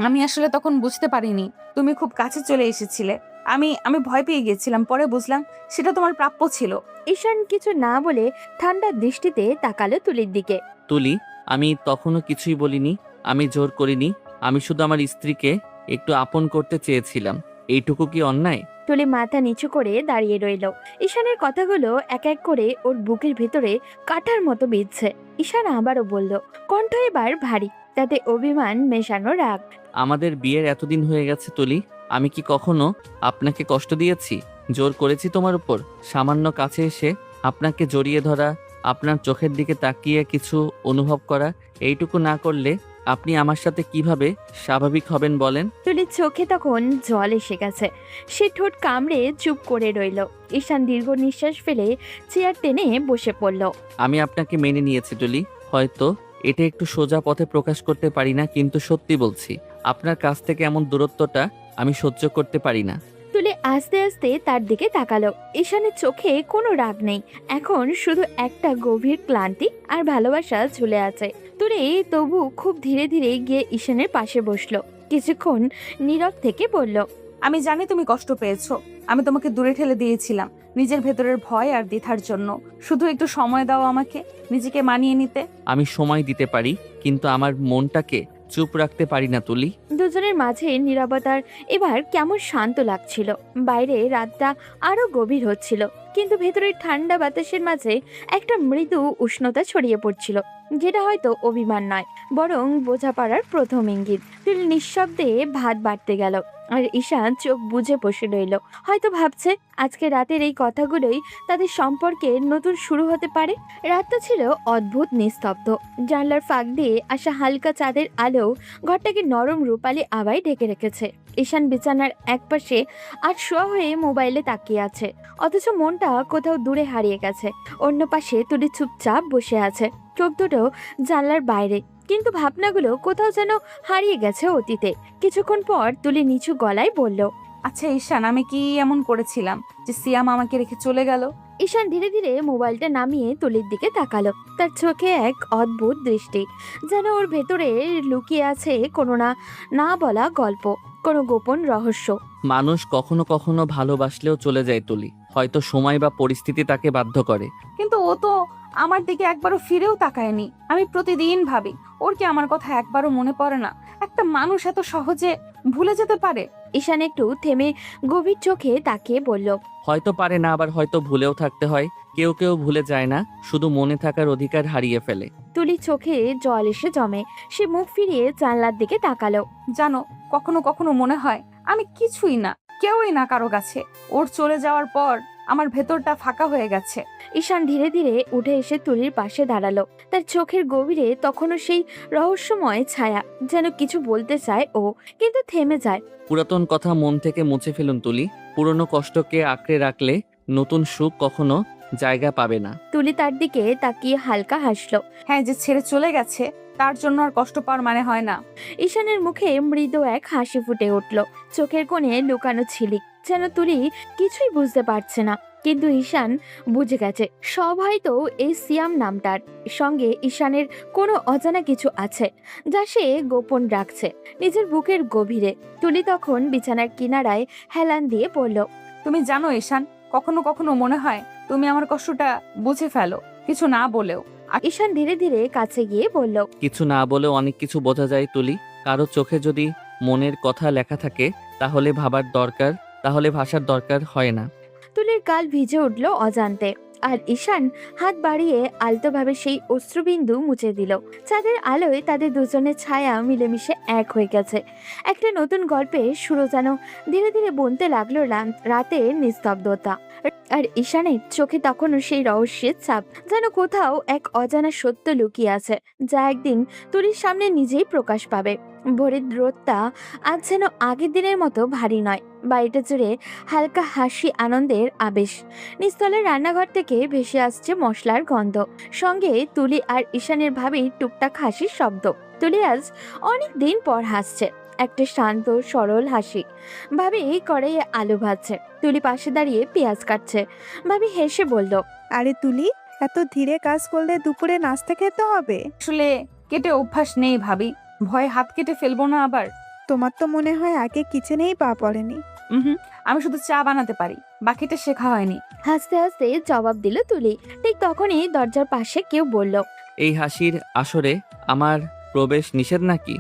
আমি আসলে তখন বুঝতে পারিনি তুমি খুব কাছে চলে এসেছিলে। আমি ভয় পেয়ে গেছিলাম, পরে বুঝলাম সেটা তোমার প্রাপ্য ছিল। ঈশান কিছু না বলে ঠান্ডা দৃষ্টিতে তাকালো তুলির দিকে। তুলি, আমি তখনও কিছুই বলিনি, আমি জোর করিনি, আমি শুধু আমার স্ত্রীকে একটু আপন করতে চেয়েছিলাম। এইটুকু কি অন্যায়? তুলি মাথা নিচু করে দাঁড়িয়ে রইল। ঈশানের কথাগুলো এক এক করে ওর বুকের ভেতরে কাঁটার মতো বিঁধছে। ঈশান আবারও বলল, কণ্ঠ এবার ভারী, তাতে অভিমান মেশানো রাগ। আমাদের বিয়ের এতদিন হয়ে গেছে তুলি, আমি কি কখনো আপনাকে কষ্ট দিয়েছি? জোর করেছি তোমার উপর? সামান্য কাছে এসে আপনাকে জড়িয়ে ধরা, আপনার চোখের দিকে তাকিয়ে কিছু অনুভব করা, এইটুকু না করলে আপনি আমার সাথে কিভাবে স্বাভাবিক হবেন বলেন? তুলির চোখে তখন জল এসে গেছে। সে ঠোঁট কামড়ে চুপ করে রইল। ঈশান দীর্ঘ নিঃশ্বাস ফেলে চেয়ার টেনে বসে পড়ল। আমি আপনাকে মেনে নিয়েছি তুলি, হয়তো এটা একটু সোজা পথে প্রকাশ করতে পারি না, কিন্তু সত্যি বলছি, আপনার কাছ থেকে এমন দূরত্বটা আমি সহ্য করতে পারি না। তুলি আস্তে আস্তে তার দিকে তাকালো। ঈশানের চোখে কোনো রাগ নেই, এখন শুধু একটা গভীর ক্লান্তি আর ভালোবাসা ঝুলে আছে। তুলি তবু খুব ধীরে ধীরে গিয়ে ঈশানের পাশে বসলো। কিছুক্ষণ নীরব থেকে বলল। আমি জানি তুমি কষ্ট পেয়েছো, আমি তোমাকে দূরে ঠেলে দিয়েছিলাম নিজের ভেতরের ভয় আর দ্বিধার জন্য। শুধু একটু সময় দাও আমাকে নিজেকে মানিয়ে নিতে। আমি সময় দিতে পারি, কিন্তু আমার মনটাকে চুপ রাখতে পারি না তুলি। দুজনের মাঝে নীরবতার এবার কেমন শান্ত লাগছিল। বাইরে রাতটা আরো গভীর হচ্ছিল, কিন্তু ভেতরের ঠান্ডা বাতাসের মাঝে একটা মৃদু উষ্ণতা ছড়িয়ে পড়ছিল, যেটা হয়তো অভিমান নয়, বরং বোঝাপড়ার প্রথম ইঙ্গিত। তুলি নিঃশব্দে ভাত বাড়তে গেল, আর ঈশান চোখ বুজে বসে রইল। হয়তো ভাবছে আজকে রাতের এই কথাগুলোই তাদের সম্পর্কের নতুন শুরু হতে পারে। রাতটা ছিল অদ্ভুত নিস্তব্ধ। জানলার ফাঁক দিয়ে আসা হালকা চাঁদের আলো ঘরটাকে নরম রূপালি আবায় ঢেকে রেখেছে। ঈশান বিছানার একপাশে আজ শোয়া হয়ে মোবাইলে তাকিয়ে আছে, অথচ মনটা কোথাও দূরে হারিয়ে গেছে। অন্য পাশে তুলি চুপচাপ বসে আছে, চোখ দুটো জানলার বাইরে, কিন্তু ভাবনাগুলো কোথাও যেন হারিয়ে গেছে অতীতে। কিছুক্ষণ পর তুলি নিচু গলায় বলল। আচ্ছা ঈশান, আমি কি এমন করেছিলাম যে সিয়াম আমাকে রেখে চলে গেল? ঈশান ধীরে ধীরে মোবাইলটা নামিয়ে তুলির দিকে তাকালো। তার চোখে এক অদ্ভুত দৃষ্টি, যেন ওর ভেতরে লুকিয়ে আছে কোনো না বলা গল্প, কোনো গোপন রহস্য। মানুষ কখনো কখনো ভালোবাসলেও চলে যায় তুলি, হয়তো সময় বা পরিস্থিতি তাকে বাধ্য করে। কিন্তু ও তো আমার দিকে একবারও ফিরেও তাকায়নি। আমি প্রতিদিন ভাবি ওর কি আমার কথা একবারও মনে পড়ে না? একটা মানুষ এত সহজে ভুলে যেতে পারে? ঈশান একটু থেমে গভীর চোখে তাকিয়ে বলল। হয়তো পারে না, আবার হয়তো ভুলেও থাকতে হয়। কেউ কেউ ভুলে যায় না, শুধু মনে থাকার অধিকার হারিয়ে ফেলে। তুলির চোখে জল এসে জমে, সে মুখ ফিরিয়ে জানলার দিকে তাকালো। জানো, কখনো কখনো মনে হয় আমি কিছুই না, কেউই না কারো কাছে। ওর চলে যাওয়ার পর আমার ভেতরটা ফাঁকা হয়ে গেছে। ঈশান ধীরে ধীরে উঠে এসে তুলির পাশে দাঁড়ালো। তার চোখের গভীরে তখনও সেই রহস্যময় ছায়া, যেন কিছু বলতে চায় ও, কিন্তু থেমে যায়। পুরাতন কথা মন থেকে মুছে ফেলুন তুলি, পুরনো কষ্টকে আঁকড়ে রাখলে নতুন সুখ কখনো জায়গা পাবে না। তুলি তার দিকে তাকিয়ে হালকা হাসলো। হ্যাঁ, যে ছেড়ে চলে গেছে তার জন্য আর কষ্ট পাওয়ার মানে হয় না। ঈশানের মুখে মৃদু এক হাসি ফুটে উঠল, চোখের কোণে লুকানো ঝিলিক, যেন তুলি কিছুই বুঝতে পারছে না। কিন্তু ঈশান বুঝে গেছে সব হয়তো এই সিয়াম নামটার সঙ্গে ঈশানের কোনো অজানা কিছু আছে যা সে গোপন রাখছে নিজের বুকের গভীরে। তুলি তখন বিছানার কিনারায় হেলান দিয়ে বলল, তুমি জানো ঈশান, কখনো কখনো মনে হয় তুমি আমার কষ্টটা বুঝে ফেলো, কিছু না বলেও। ঈশান ধীরে ধীরে কাছে গিয়ে বলল, কিছু না বলেও অনেক কিছু বোঝা যায় তুলি। কারো চোখে যদি মনের কথা লেখা থাকে তাহলে ভাষার দরকার হয় না। তুলির গাল ভিজে উঠল অজান্তে, আর ঈশান হাত বাড়িয়ে আলতোভাবে সেই অশ্রুবিন্দু মুছে দিল। চাঁদের আলোয় তাদের দুজনের ছায়া মিলেমিশে এক হয়ে গেছে। একটা নতুন গল্পের শুরু যেন ধীরে ধীরে বনতে লাগলো রাতের নিস্তব্ধতা। আর ঈশানের চোখে তখনও সেই রহস্যের ছাপ, যেন কোথাও এক অজানা সত্য লুকিয়ে আছে যা একদিন তুলির সামনে নিজেই প্রকাশ পাবে। ভোরের রোদটা আজ যেন আগের দিনের মতো ভারী নয়, বাড়িটা জুড়ে হালকা হাসি, আনন্দের আবেশ। নিস্তলের রান্নাঘর থেকে ভেসে আসছে মশলার গন্ধ, সঙ্গে তুলি আর ঈশানের ভাবির টুকটাক হাসির শব্দ। তুলি আজ অনেক দিন পর হাসছে, একটা শান্ত সরল হাসি। ভাবি কড়াইয়ে আলু ভাজছে, তুলি পাশে দাঁড়িয়ে পেঁয়াজ কাটছে। ভাবি হেসে বলল, আরে তুলি, এত ধীরে কাজ করলে দুপুরে নাস্তা খেতে হবে। আসলে কেটে অভ্যাস নেই ভাবি, ভয়ে হাত কেটে ফেলবো না আবার। তোমার তো মনে হয় আগে কিচেনেই পা পড়েনি। হুম, আমি শুধু চা বানাতে পারি, বাকিটা শেখা হয়নি। হাসতে হাসতে জবাব দিল তুলি। ঠিক তখনই দরজার পাশে কেউ বলল, এই হাসির আসরে আমার প্রবেশ নিষেধ নাকি?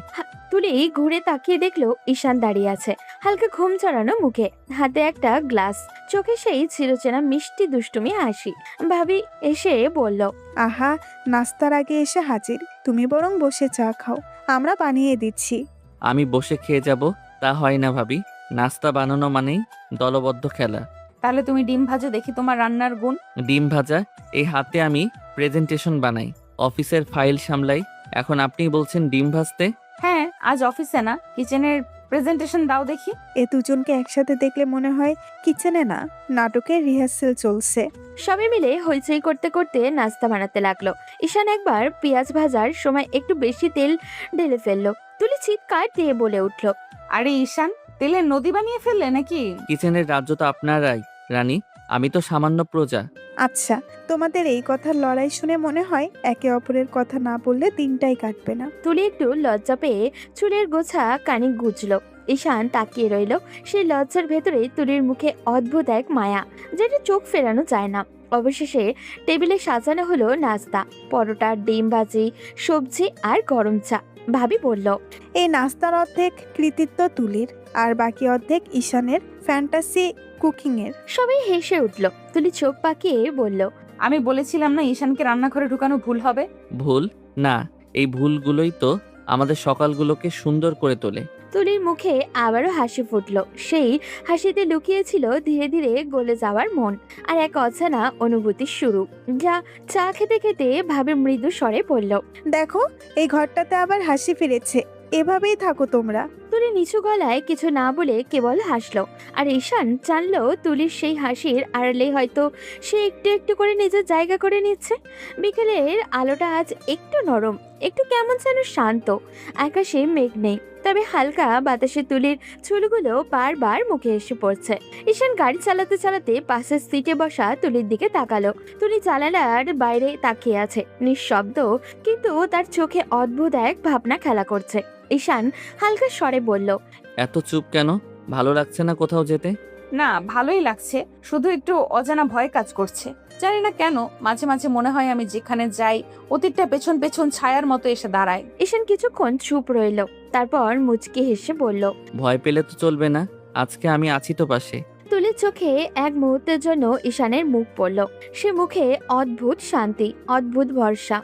তুলি ঘুরে তাকিয়ে দেখলো ঈশান দাঁড়িয়ে আছে, হালকা ঘুম চড়ানো মুখে, হাতে একটা গ্লাস, চোখে সেই চিরচেনা মিষ্টি দুষ্টুমি হাসি। ভাবি এসে বলল, আহা, নাস্তার আগে এসে হাজির। তুমি বরং বসে চা খাও, আমরা বানিয়ে দিচ্ছি। আমি বসে খেয়ে যাব তা হয় না ভাবি। নাস্তা বানানো মানেই দলবদ্ধ খেলা। তাহলে তুমি ডিম ভাজো, দেখি তোমার রান্নার গুণ। ডিম ভাজা? এই হাতে আমি প্রেজেন্টেশন বানাই, অফিসের ফাইল সামলাই, এখন আপনি বলছেন ডিম ভাজতে? হ্যাঁ, আজ অফিসে না, কিচেনের প্রেজেন্টেশন দাও দেখি। এ দুজনকে একসাথে দেখলে মনে হয় কিচেনে না, নাটকের রিহার্সেল চলছে। সবাই মিলে হইচই করতে করতে নাস্তা বানাতে লাগলো। ঈশান একবার পেঁয়াজ ভাজার সময় একটু বেশি তেল ঢেলে ফেললো। তুলি চিৎকার দিয়ে বলে উঠল, আরে ঈশান, তেলের নদী বানিয়ে ফেললে নাকি? কিচেনের রাজ্য তো আপনারাই রানী, আমি তো সামান্য প্রজা। আচ্ছা, তোমাদের এই কথার লড়াই শুনে মনে হয় একে অপরের কথা না বললে দিনটাই কাটবে না। তুলি একটু লজ্জা পেয়ে চুলের গোছা কানে গুজলো। ঈশান তাকিয়ে রইল, সেই লজ্জার ভেতরে তুলির মুখে অদ্ভুত এক মায়া, যেটা চোখ ফেরানো যায় না। অবশেষে টেবিলে সাজানো হলো নাস্তা, পরোটা, ডিম ভাজি, সবজি আর গরম চা। ভাবি বলল, এই নাস্তার অর্ধেক কৃতিত্ব তুলির, আর বাকি অর্ধেক ঈশানের ফ্যান্টাসি কুকিং এর। সবাই হেসে উঠল। তুলি চোখ পাকিয়ে বলল, আমি বলেছিলাম না ঈশানকে রান্নাঘরে ঢুকানো ভুল হবে। ভুল না, এই ভুলগুলোই তো আমাদের সকালগুলোকে সুন্দর করে তোলে। তুলির মুখে আবারও হাসি ফুটলো, সেই হাসিতে লুকিয়েছিল ধীরে ধীরে গলে যাওয়ার মন, আর এক অজানা অনুভূতির শুরু, যা চা খেতে খেতে ভাবে মৃদু স্বরে বলল, দেখো, এই ঘরটাতে আবার হাসি ফিরেছে। এভাবেই থাকো তোমরা। তুলি নিচু গলায় কিছু না বলে কেবল হাসলো, আর ঈশান জানলো তুলির সেই হাসির আড়ালে হয়তো সে একটু একটু করে নিজের জায়গা করে নিচ্ছে। বিকেলের আলোটা আজ একটু নরম, একটু কেমন যেন শান্ত। আকাশে মেঘ নেই, তবে হালকা বাতাসে তুলির চুলগুলো বারবার মুখে এসে পড়ছে। ঈশান গাড়ি চালাতে চালাতে পাশের সিটে বসা তুলির দিকে তাকালো। তুলি জানালার বাইরে তাকিয়ে আছে, নিঃশব্দ, কিন্তু তার চোখে অদ্ভুত এক ভাবনা খেলা করছে। ঈশান হালকা স্বরে বলল, এত চুপ কেন? ভালো লাগছে না কোথাও যেতে? না, ভালোই লাগছে, শুধু একটু অজানা ভয় কাজ করছে। জানি না কেন, মাঝে মাঝে মনে হয় আমি যেখানে যাই অতীতটা পেছন পেছন ছায়ার মতো এসে দাঁড়ায়। ঈশান কিছুক্ষণ চুপ রইল, তারপর মুচকি হেসে বলল, ভয় পেলে তো চলবে না, আজকে আমি আছি তো পাশে। তুলির চোখে এক মুহূর্তের জন্য ঈশানের মুখ পড়ল, সে মুখে অদ্ভুত শান্তি, অদ্ভুত ভরসা।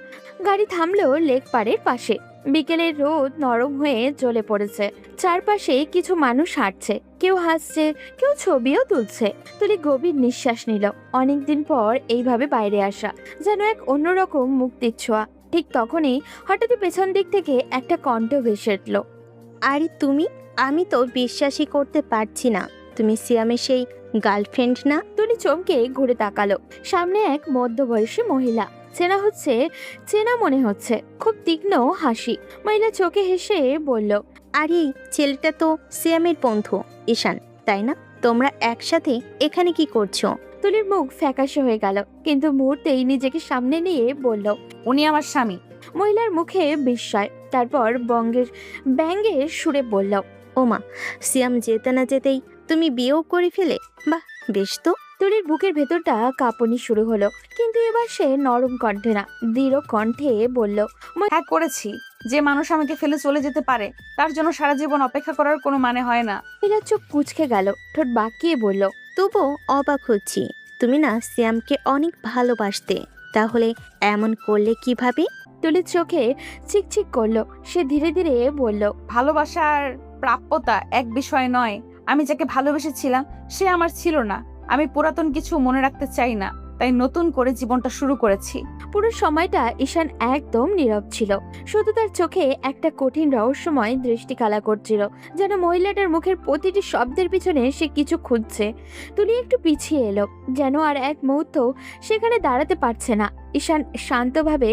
গাড়ি থামলো লেক পাড়ের পাশে। বিকেলের রোদ নরম হয়ে জ্বলে পড়েছে, চারপাশে কিছু মানুষ হাঁটছে, কেউ হাসছে, কেউ ছবিও তুলছে। তুলি গভীর নিঃশ্বাস নিল। অনেকদিন পর এইভাবে বাইরে আসা যেন এক অন্যরকম মুক্তির ছোঁয়া। ঠিক তখনই হঠাৎ পেছন দিক থেকে একটা কণ্ঠ ভেসে উঠল, আরে তুমি, আমি তো বিশ্বাসই করতে পারছি না তুমি সিয়ামের সেই গার্লফ্রেন্ড না। তুলি চমকে ঘুরে তাকালো। সামনে এক মধ্যবয়সী মহিলা, চেনা মনে হচ্ছে। খুব তীক্ষ্ণ হাসি। মহিলা চোখে হেসে বলল, আরে ছেলেটা তো সিয়ামের বন্ধু ঈশান, তাই না? তোমরা একসাথে এখানে কি করছো? তুলির মুখ ফ্যাকাশে হয়ে গেল, কিন্তু মুহূর্তেই নিজেকে সামনে নিয়ে বলল। উনি আমার স্বামী। মহিলার মুখে বিস্ময়, তারপর ব্যঙ্গের সুরে বলল। ওমা, সিয়াম যেতে না যেতেই তুমি বিয়েও করে ফেলে, বাহ বেশ তো। তুলির বুকের ভেতরটা কাঁপুনি শুরু হলো, কিন্তু এবার সে নরম কণ্ঠে না, দৃঢ় কণ্ঠে বলল। হ্যাঁ করেছি। যে মানুষ আমাকে ফেলে চলে যেতে পারে তার জন্য সারা জীবন অপেক্ষা করার কোনো মানে হয় না। মহিলার চোখ কুঁচকে গেল, ঠোঁট বাঁকিয়ে বলল। তবুও অবাক হচ্ছি, তুমি না সিয়ামকে অনেক ভালোবাসতে, তাহলে এমন করলে কিভাবে? তুলির চোখে চিকচিক করলো, সে ধীরে ধীরে বলল। ভালোবাসার প্রাপ্যতা এক বিষয় নয়। আমি যাকে ভালোবেসেছিলাম সে আমার ছিল না। আমি পুরাতন কিছু মনে রাখতে চাই না, তাই নতুন করে জীবনটা শুরু করেছি। পুরো সময়টা ঈশান একদম নীরব ছিল, শুধু তার চোখে একটা কঠিন রহস্যময় দৃষ্টি কালা করছিল, যেন মহিলাটার মুখের প্রতিটি শব্দের পিছনে সে কিছু খুঁজছে। তুলি একটু পিছিয়ে এলো, যেন আর এক মুহূর্ত সেখানে দাঁড়াতে পারছে না। ঈশান শান্তভাবে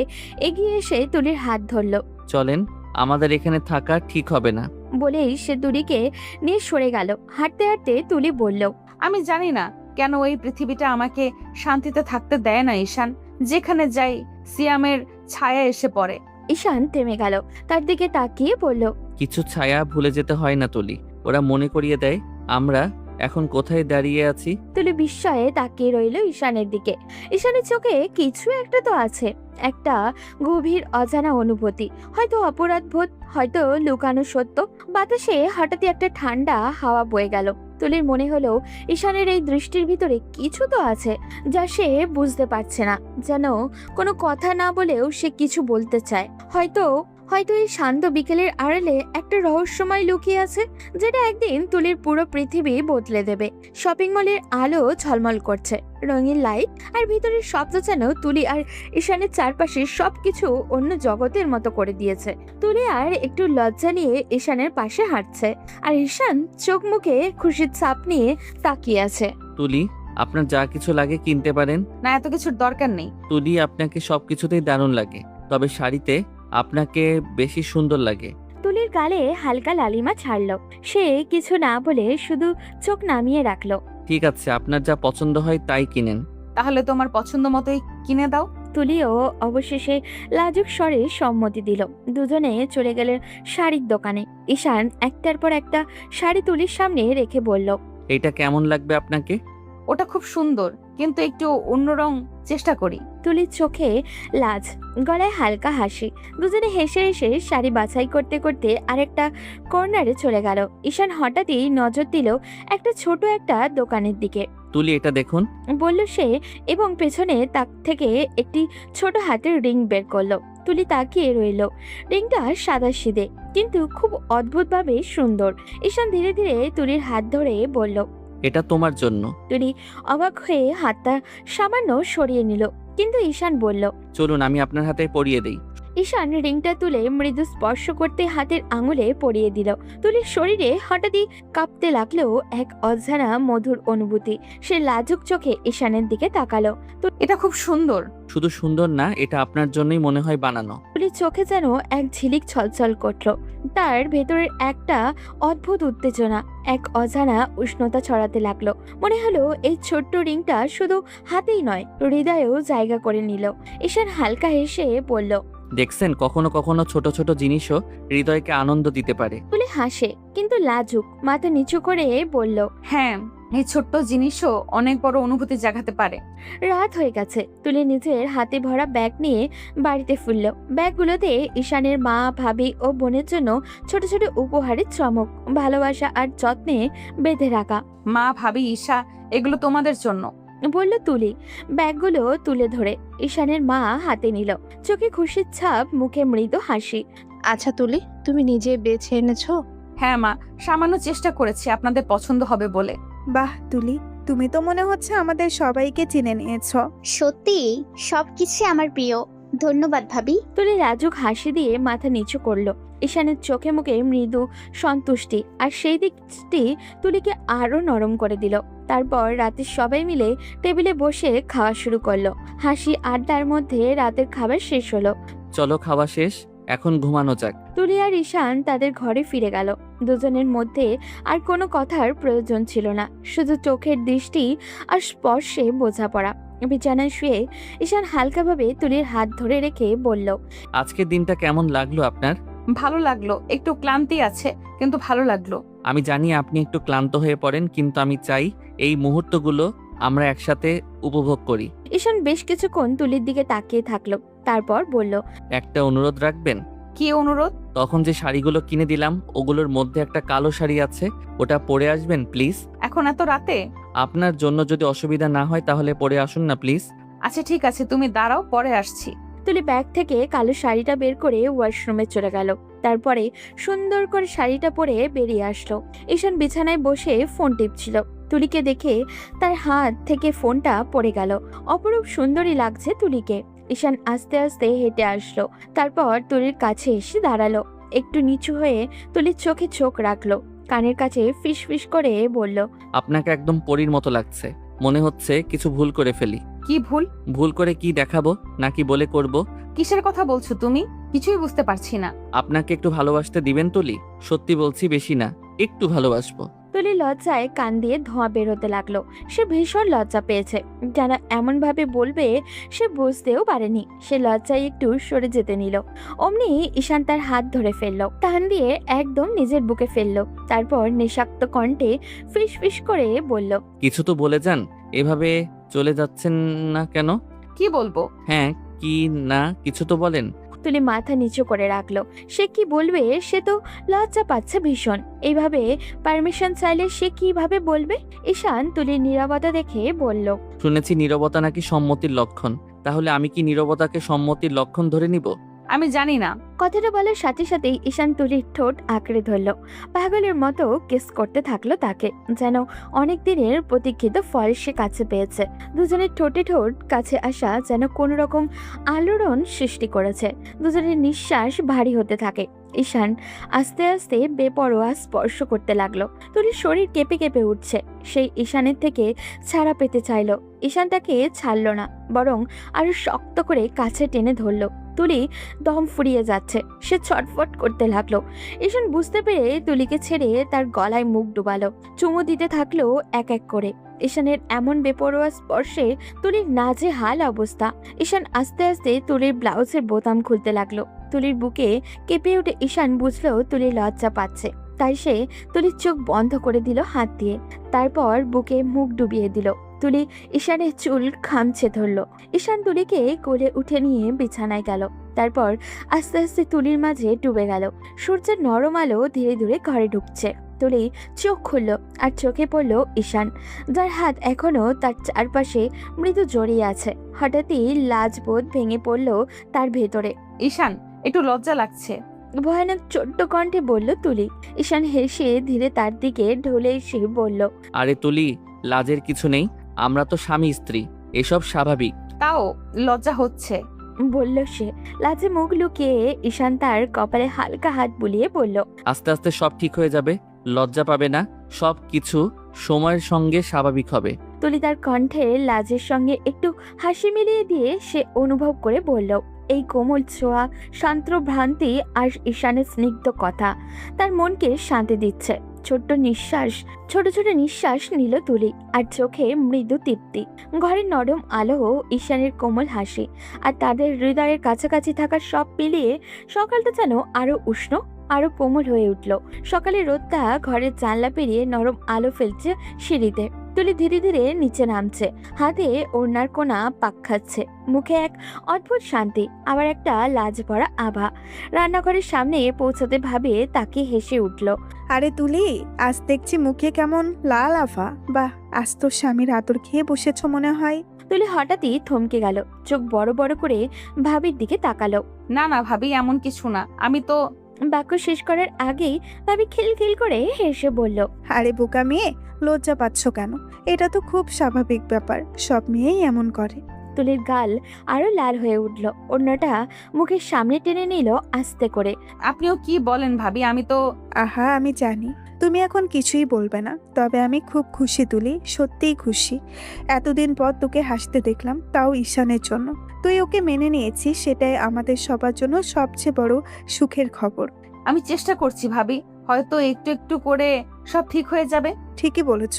এগিয়ে এসে তুলির হাত ধরল, চলেন, আমাদের এখানে থাকা ঠিক হবে না। বলেই সে তুলিকে নিয়ে সরে গেল। হাঁটতে হাঁটতে তুলি বলল। আমি জানি না কেন এই পৃথিবীটা আমাকে শান্তিতে থাকতে দেয় না ঈশান। যেখানে যাই সিয়ামের ছায়া এসে পড়ে। ঈশান থেমে গেল, তার দিকে তাকিয়ে বলল। কিছু ছায়া ভুলে যেতে হয় না তুলি, ওরা মনে করিয়ে দেয় আমরা এখন কোথায় দাঁড়িয়ে আছি। তুলি বিস্ময়ে তাকিয়ে রইল ঈশানের দিকে। ঈশানের চোখে কিছু একটা তো আছে, একটা গভীর অজানা অনুভূতি, হয়তো অপরাধবোধ, হয়তো লুকানো সত্য। বাতাসে হঠাৎই একটা ঠান্ডা হাওয়া বয়ে গেল। তুলির মনে হলো ঈশানের এই দৃষ্টির ভিতরে কিছু তো আছে, যা সে বুঝতে পারছে না। যেন কোনো কথা না বলেও সে কিছু বলতে চায়। হয়তো হয়তো এই শান্ত বিকেলের আড়ালে একটা রহস্যময় লুকিয়ে আছে, যেটা একদিন তুলির পুরো পৃথিবী বদলে দেবে। শপিং মলের আলো ঝলমল করছে, রঙিন লাইট আর ভিতরের শব্দ যেন তুলি আর ঈশানের চারপাশে সবকিছু অন্য জগতের মতো করে দিয়েছে। তুলি আর একটু লজ্জা নিয়ে ঈশানের পাশে হাঁটছে, আর ঈশান চোখ মুখে খুশির ছাপ নিয়ে তাকিয়ে আছে। তুলি, আপনার যা কিছু লাগে কিনতে পারেন। না, এত কিছুর দরকার নেই। তুলি, আপনাকে সবকিছুতেই দারুণ লাগে, তবে শাড়িতে আপনাকে বেশি সুন্দর লাগে। তুলির গালে হালকা লালিমা ছাড়লো, সে কিছু না বলে শুধু চোখ নামিয়ে রাখলো। ঠিক আছে, আপনার যা পছন্দ হয় তাই কিনেন। তাহলে তোমার পছন্দ মতোই কিনে দাও। তুলিও অবশেষে লাজুক স্বরে সম্মতি দিল। দুজনে চলে গেলেন শাড়ির দোকানে। ঈশান একটার পর একটা শাড়ি তুলির সামনে রেখে বলল। এটা কেমন লাগবে আপনাকে? ওটা খুব সুন্দর, কিন্তু একটু অন্য রং চেষ্টা করি। তুলির চোখে লাজ, গলায় হালকা হাসি। দুজনে হেসে হেসে শাড়ি বাছাই করতে করতে আরেকটা কর্নারে চলে গেল। ঈশান হঠাৎই নজর দিল একটা ছোট একটা দোকানের দিকে। তুলি, এটা দেখুন, বলল সে, এবং পেছনে তাক থেকে একটি ছোট হাতের রিং বের করলো। তুলি তাকিয়ে রইল। রিংটা সাদাসিধে, কিন্তু খুব অদ্ভুতভাবে সুন্দর। ঈশান ধীরে ধীরে তুলির হাত ধরে বলল। এটা তোমার জন্য। তুলি অবাক হয়ে হাতটা সামান্য সরিয়ে নিল, কিন্তু ঈশান বলল। চলুন, আমি আপনার হাতে পরিয়ে দেই। ঈশান রিংটা তুলে মৃদু স্পর্শ করতে হাতের আঙুলে পরিয়ে দিল। তুলির শরীরে হঠাৎই কাঁপতে লাগলো এক অজানা মধুর অনুভূতি। সে লাজুক চোখে ঈশানের দিকে তাকালো। এটা খুব সুন্দর। শুধু সুন্দর না, এটা আপনার জন্যই মনে হয় বানানো। তুলির চোখে যেন এক ঝিলিক ছলছল করলো। তার ভেতরের একটা অদ্ভুত উত্তেজনা, এক অজানা উষ্ণতা ছড়াতে লাগলো। মনে হলো এই ছোট্ট রিংটা শুধু হাতেই নয়, হৃদয়েও জায়গা করে নিল। ঈশান হালকা হেসে বলল। দেখছেন, কখনো কখনো ছোট ছোট জিনিসও হৃদয়কে আনন্দ দিতে পারে। তুলি হাসে, কিন্তু লাজুক, মাথা নিচু করে বলল। হ্যাঁ, এই ছোট্ট জিনিসও অনেক বড় অনুভূতি জাগাতে পারে। রাত হয়ে গেছে। তুলি নিজের হাতে ভরা ব্যাগ নিয়ে বাড়িতে ফিরল। ব্যাগগুলোতে ঈশানের মা, ভাবি ও বোনের জন্য ছোট ছোট উপহারের চমক, ভালোবাসা আর যত্নে বেঁধে রাখা। মা, ভাবি, ঈশা, এগুলো তোমাদের জন্য, বলল তুলি, ব্যাগগুলো তুলে ধরে। ঈশানের মা হাতে নিল, চোখে খুশির ছাপ, মুখে মৃদু হাসি। আচ্ছা তুলি, তুমি নিজে বেছে এনেছো? হ্যাঁ মা, সামান্য চেষ্টা করেছি আপনাদের পছন্দ হবে বলে। বাহ তুলি, তুমি তো মনে হচ্ছে আমাদের সবাইকে চিনে নিয়েছো। সত্যি সবকিছু আমার প্রিয়। ধন্যবাদ ভাবি। তুলি লাজুক হাসি দিয়ে মাথা নিচু করলো। ঈশানের চোখে মুখে মৃদু সন্তুষ্টি, আর সেই দিকটি তুলিকে আরো নরম করে দিল। তারপর রাতে সবাই মিলে টেবিলে বসে খাওয়া শুরু করলো। হাসি আড্ডার মধ্যে রাতের খাবার শেষ হলো। চলো, খাওয়া শেষ, এখন ঘুমানো যাক। তুলি আর ঈশান তাদের ঘরে ফিরে গেল। দুজনের মধ্যে আর কোনো কথার প্রয়োজন ছিল না, শুধু চোখের দৃষ্টি আর স্পর্শে বোঝাপড়া। বিছানায় শুয়ে ঈশান হালকাভাবে তুলির হাত ধরে রেখে বলল, আজকের দিনটা কেমন লাগলো আপনার? ভালো লাগলো, একটু ক্লান্তি আছে কিন্তু ভালো লাগলো। আমি জানি আপনি একটু ক্লান্ত হয়ে পড়েন, কিন্তু আমি চাই এই মুহূর্তগুলো আমরা একসাথে উপভোগ করি। ঈশান বেশ কিছুক্ষণ তুলির দিকে তাকিয়ে থাকলো, তারপর বলল, একটা অনুরোধ রাখবেন? কি অনুরোধ? তখন যে শাড়িগুলো কিনে দিলাম ওগুলোর মধ্যে একটা কালো শাড়ি আছে, ওটা পরে আসবেন প্লিজ। এখন এত রাতে? আপনার জন্য যদি অসুবিধা না হয় তাহলে পরে আসুন না প্লিজ। আচ্ছা ঠিক আছে, তুমি দাঁড়াও, পরে আসছি। তুলি ব্যাগ থেকে কালো শাড়িটা বের করে ওয়াশরুমে চলে গেল। তারপরে সুন্দর করে শাড়িটা পরে বেরিয়ে আসলো। ঈশান বিছানায় বসে ফোন টিপছিল। তুলিকে দেখে তার হাত থেকে ফোনটা পড়ে গেল। অপরূপ সুন্দরী লাগছে তুলিকে। ঈশান আস্তে আস্তে হেঁটে আসলো, তারপর তুলির কাছে এসে দাঁড়ালো। একটু নিচু হয়ে তুলির চোখে চোখ রাখলো, কানের কাছে ফিস ফিস করে বলল, আপনাকে একদম পরীর মতো লাগছে। মনে হচ্ছে কিছু ভুল করে ফেলি। কি ভুল? ভুল করে কি দেখাবো নাকি বলে করব? কিসের কথা বলছো তুমি? কিছুই বুঝতে পারছি না। আপনাকে একটু ভালোবাসতে দিবেন তুলি? সত্যি বলছি, বেশি না, একটু ভালোবাসবো। তুলি লজ্জায় কান দিয়ে ধোঁয়া বেরোতে লাগলো। সে ভীষণ লজ্জা পেয়েছে, যেন এমন ভাবে বলবে সে বুঝতেও পারেনি। সে লজ্জায় একটু সরে যেতে নিল। অমনি ঈশান তার হাত ধরে ফেললো, টান দিয়ে একদম নিজের বুকে ফেললো। তারপর নেশাক্ত কণ্ঠে ফিস ফিস করে বলল, কিছু তো বলে যান, এভাবে চলে যাচ্ছেন না কেন? কি বলবো? হ্যাঁ, কি না কিছু তো বলেন। তুলি মাথা নিচু করে রাখলো। সে কি বলবে? সে তো লজ্জা পাচ্ছে ভীষণ। এইভাবে পারমিশন চাইলে সে কিভাবে বলবে? ঈশান তুলির নীরবতা দেখে বলল, শুনেছি নীরবতা নাকি সম্মতির লক্ষণ। তাহলে আমি কি নীরবতাকে সম্মতির লক্ষণ ধরে নিব? আমি জানি না। কথাটা বলার সাথে সাথেই ঈশান তুলির ঠোঁট আঁকড়ে ধরল। পাগলের মতো কিস করতে থাকলো তাকে, যেন অনেক দিনের প্রতীক্ষিত ফল সে কাছে পেয়েছে। দুজনের ঠোঁটে ঠোঁট কাছে আসা যেন কোনো রকম আলোড়ন সৃষ্টি করেছে। দুজনের নিঃশ্বাস ভারী হতে থাকে। ঈশান আস্তে আস্তে বেপরোয়া স্পর্শ করতে লাগলো। তুলির শরীর কেঁপে কেঁপে উঠছে। সেই ঈশানের থেকে ছাড়া পেতে চাইলো। ঈশান তাকে ছাড়লো না, বরং আরো শক্ত করে কাছে টেনে ধরলো। তুলি দম ফুরিয়ে যাচ্ছে, সে ছটফট করতে লাগলো। ঈশান বুঝতে পেরে তুলিকে ছেড়ে তার গলায় মুখ ডুবালো, চুমু দিতে থাকলো এক এক করে। ঈশানের এমন বেপরোয়া স্পর্শে তুলির নাজেহাল অবস্থা। ঈশান আস্তে আস্তে তুলির ব্লাউজের বোতাম খুলতে লাগলো। তুলির বুকে কেঁপে উঠে ঈশান বুঝলো তুলি লজ্জা পাচ্ছে, তাই সে তুলির চোখ বন্ধ করে দিল হাত দিয়ে। তারপর বুকে মুখ ডুবিয়ে দিল। তুলি ঈশানের চুল খামছে ধরলো। ঈশান তুলিকে কোলে উঠে নিয়ে বিছানায় গেল। তারপর আস্তে আস্তে তুলির মাঝে ডুবে গেল। সূর্যের নরম আলো ধীরে ধীরে ঘরে ঢুকছে। তুলি চোখ খুলল, আর চোখে পড়ল ঈশান, যার হাত এখনো তার চারপাশে মৃদু জড়িয়ে আছে। হঠাৎই লাজবোধ ভেঙে পড়ল তার ভেতরে। ঈশান, একটু লজ্জা লাগছে। ভয়ানক ছোট্ট কণ্ঠে বলল তুলি। ঈশান হেসে ধীরে তার দিকে ঢলে এসে বলল, আরে তুলি, লাজের কিছু নেই, আমরা তো স্বামী স্ত্রী, এসব স্বাভাবিক। তাও লজ্জা হচ্ছে। বলল সে। লাজে মুখ লুকিয়ে ঈশান তার কপালে হালকা হাত বুলিয়ে বলল, আস্তে আস্তে সব ঠিক হয়ে যাবে, লজ্জা পাবে না, সব কিছু সময়ের সঙ্গে স্বাভাবিক হবে। তুলি তার কণ্ঠে লাজের সঙ্গে একটু হাসি মিলিয়ে দিয়ে সে অনুভব করে বলল, এই কোমল ছোঁয়া, শান্ত ভ্রান্তি আর ঈশানের স্নিগ্ধ কথা তার মনকে শান্তি দিচ্ছে। ছোট ছোট নিঃশ্বাস নিল তুলি, আর চোখে মৃদু তৃপ্তি। ঘরের নরম আলো, ঈশানের কোমল হাসি, আর তাদের হৃদয়ের কাছাকাছি থাকা সব মিলিয়ে সকালটা যেন আরো উষ্ণ, আরো কোমল হয়ে উঠল। সকালে রোদটা ঘরের জানলা পেরিয়ে নরম আলো ফেলছে সিঁড়িতে। তুলি ধীরে ধীরে নিচে নামছে, হাতে ওড়নার কোনা পাক খাচ্ছে। মুখে এক অদ্ভুত শান্তি, আবার একটা লাজ ভরা আভা। রান্নাঘরের সামনে পৌঁছাতে ভাবে তাকে হেসে উঠল। আরে তুলি, আজ দেখছি মুখে কেমন লাল আভা। বাহ, আজ তো স্বামীর আদর খেয়ে বসেছ মনে হয়। তুলি হঠাৎই থমকে গেল, চোখ বড় বড় করে ভাবির দিকে তাকালো। না না ভাবি, এমন কিছু না। আমি তো। বাক্য শেষ করার আগেই ভাবি খিলখিল করে হেসে বলল, আরে বোকা মেয়ে, লজ্জা পাচ্ছ কেন? এটা তো খুব স্বাভাবিক ব্যাপার, সব মেয়েই এমন করে। তুলির গাল আরো লাল হয়ে উঠল। অন্যটা মুখের সামনে টেনে নিল আস্তে করে। আপনিও কি বলেন ভাবি? আমি তো। আহা, আমি জানি তুমি এখন কিছুই বলবে না, তবে আমি খুব খুশি তুলি, সত্যিই খুশি। এতদিন পর তোকে হাসতে দেখলাম, তাও ঈশানের জন্য। তুই ওকে মেনে নিয়েছিস, সেটাই আমাদের সবার জন্য সবচেয়ে বড় সুখের খবর। আমি চেষ্টা করছি ভাবি, হয়তো একটু একটু করে সব ঠিক হয়ে যাবে। ঠিকই বলেছ,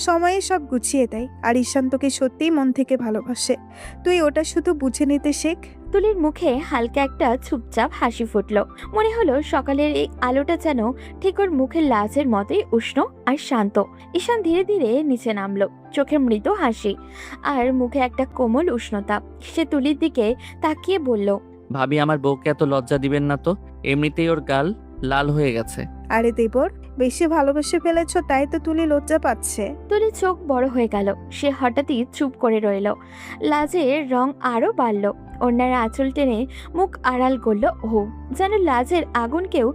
সময়ে সব গুছিয়ে দেয়। আর ঈশান তোকে সত্যিই মন থেকে ভালোবাসে, তুই ওটা শুধু বুঝে নিতে শেখ। তুলির মুখে হালকা একটা চুপচাপ হাসি ফুটলো। মনে হলো সকালের এই আলোটা যেন ঠিক ওর মুখের লাজের মতোই উষ্ণ আর শান্ত। ঈশান ধীরে ধীরে নিচে নামলো, চোখে মৃদু হাসি আর মুখে একটা কোমল উষ্ণতা। সে তুলির দিকে তাকিয়ে বলল, ভাবি আমার বউকে এত লজ্জা দিবেন না তো, এমনিতেই ওর গাল লাল হয়ে গেছে। আরে দেবর, বেশি ভালোবেসে ফেলেছ তাই তো তুলি লজ্জা পাচ্ছে। তুলির চোখ বড় হয়ে গেল। সে হঠাৎই চুপ করে রইল। লাজের রং আরো বাড়ল। ওনার আঁচল টেনে মুখ আড়াল করলো ও, যেন লাজের আগুন কেউ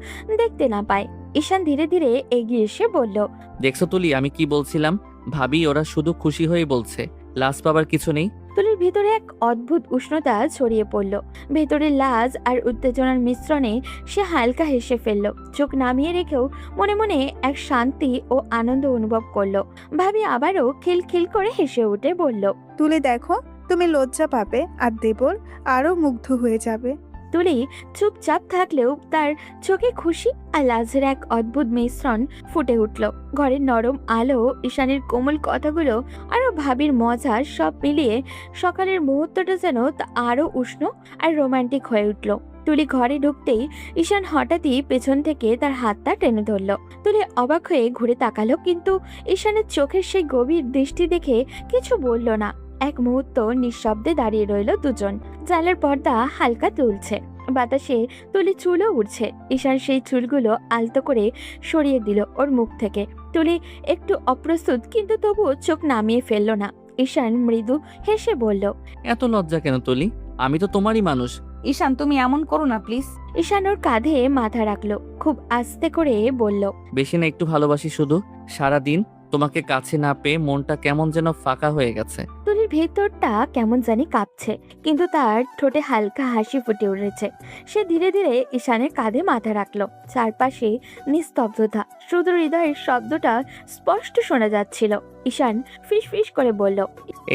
দেখতে না পায়। ঈশান ধীরে ধীরে এগিয়ে এসে বলল, দেখছো তুলি, আমি কি বলছিলাম? ভাবি ওরা শুধু খুশি হয়ে বলছে, লাজ পাবার কিছু নেই। তুলির ভিতরে এক অদ্ভুত উষ্ণতা ছড়িয়ে পড়ল। ভেতরে লাজ আর উত্তেজনার মিশ্রণে সে হালকা হেসে ফেলল। চোখ নামিয়ে রেখেও মনে মনে এক শান্তি ও আনন্দ অনুভব করলো। ভাবি আবারও খিলখিল করে হেসে উঠে বলল, তুলি দেখো, তুমি লজ্জা পাবে আর দেবর আরো মুগ্ধ হয়ে যাবে। তুলি চুপচাপ থাকলেও তার চোখে খুশি আর লাজের এক অদ্ভুত মিশ্রণ ফুটে উঠল। ঘরের নরম আলো, ঈশানের কোমল কথাগুলো আরো ভাবির মজা, সব মিলিয়ে সকালের মুহূর্তটা যেন আরো উষ্ণ আর রোমান্টিক হয়ে উঠল। তুলি ঘরে ঢুকতেই ঈশান হঠাৎই পেছন থেকে তার হাতটা টেনে ধরল। তুলি অবাক হয়ে ঘুরে তাকালো, কিন্তু ঈশানের চোখের সেই গভীর দৃষ্টি দেখে কিছু বলল না। এক মুহূর্ত নিঃশব্দে দাঁড়িয়ে রইল দুজন। জানলার পর্দা হালকা দুলছে, বাতাসে তুলি চুলও উঠছে। ঈশান সেই চুলগুলো আলতো করে সরিয়ে দিল ওর মুখ থেকে। তুলি একটু অপ্রস্তুত, কিন্তু তবুও চোখ নামিয়ে ফেলল না। ঈশান মৃদু হেসে বলল, এত লজ্জা কেন তুলি? আমি তো তোমারই মানুষ। ঈশান, তুমি এমন করো না প্লিজ। ঈশান ওর কাঁধে মাথা রাখলো, খুব আস্তে করে বলল, বেশি না, একটু ভালোবাসি শুধু। সারাদিন তোমাকে কাছে না পেয়ে মনটা কেমন যেন ফাঁকা হয়ে গেছে। তুলির ভেতরটা কেমন জানি কাঁপছে, কিন্তু তার ঠোঁটে হালকা হাসি ফুটে উঠেছে। সে ধীরে ধীরে ঈশানের কাঁধে মাথা রাখলো। চারপাশে নিস্তব্ধতা, শুধু হৃদয়ের শব্দটা স্পষ্ট শোনা যাচ্ছিল। ঈশান ফিস ফিস করে বলল,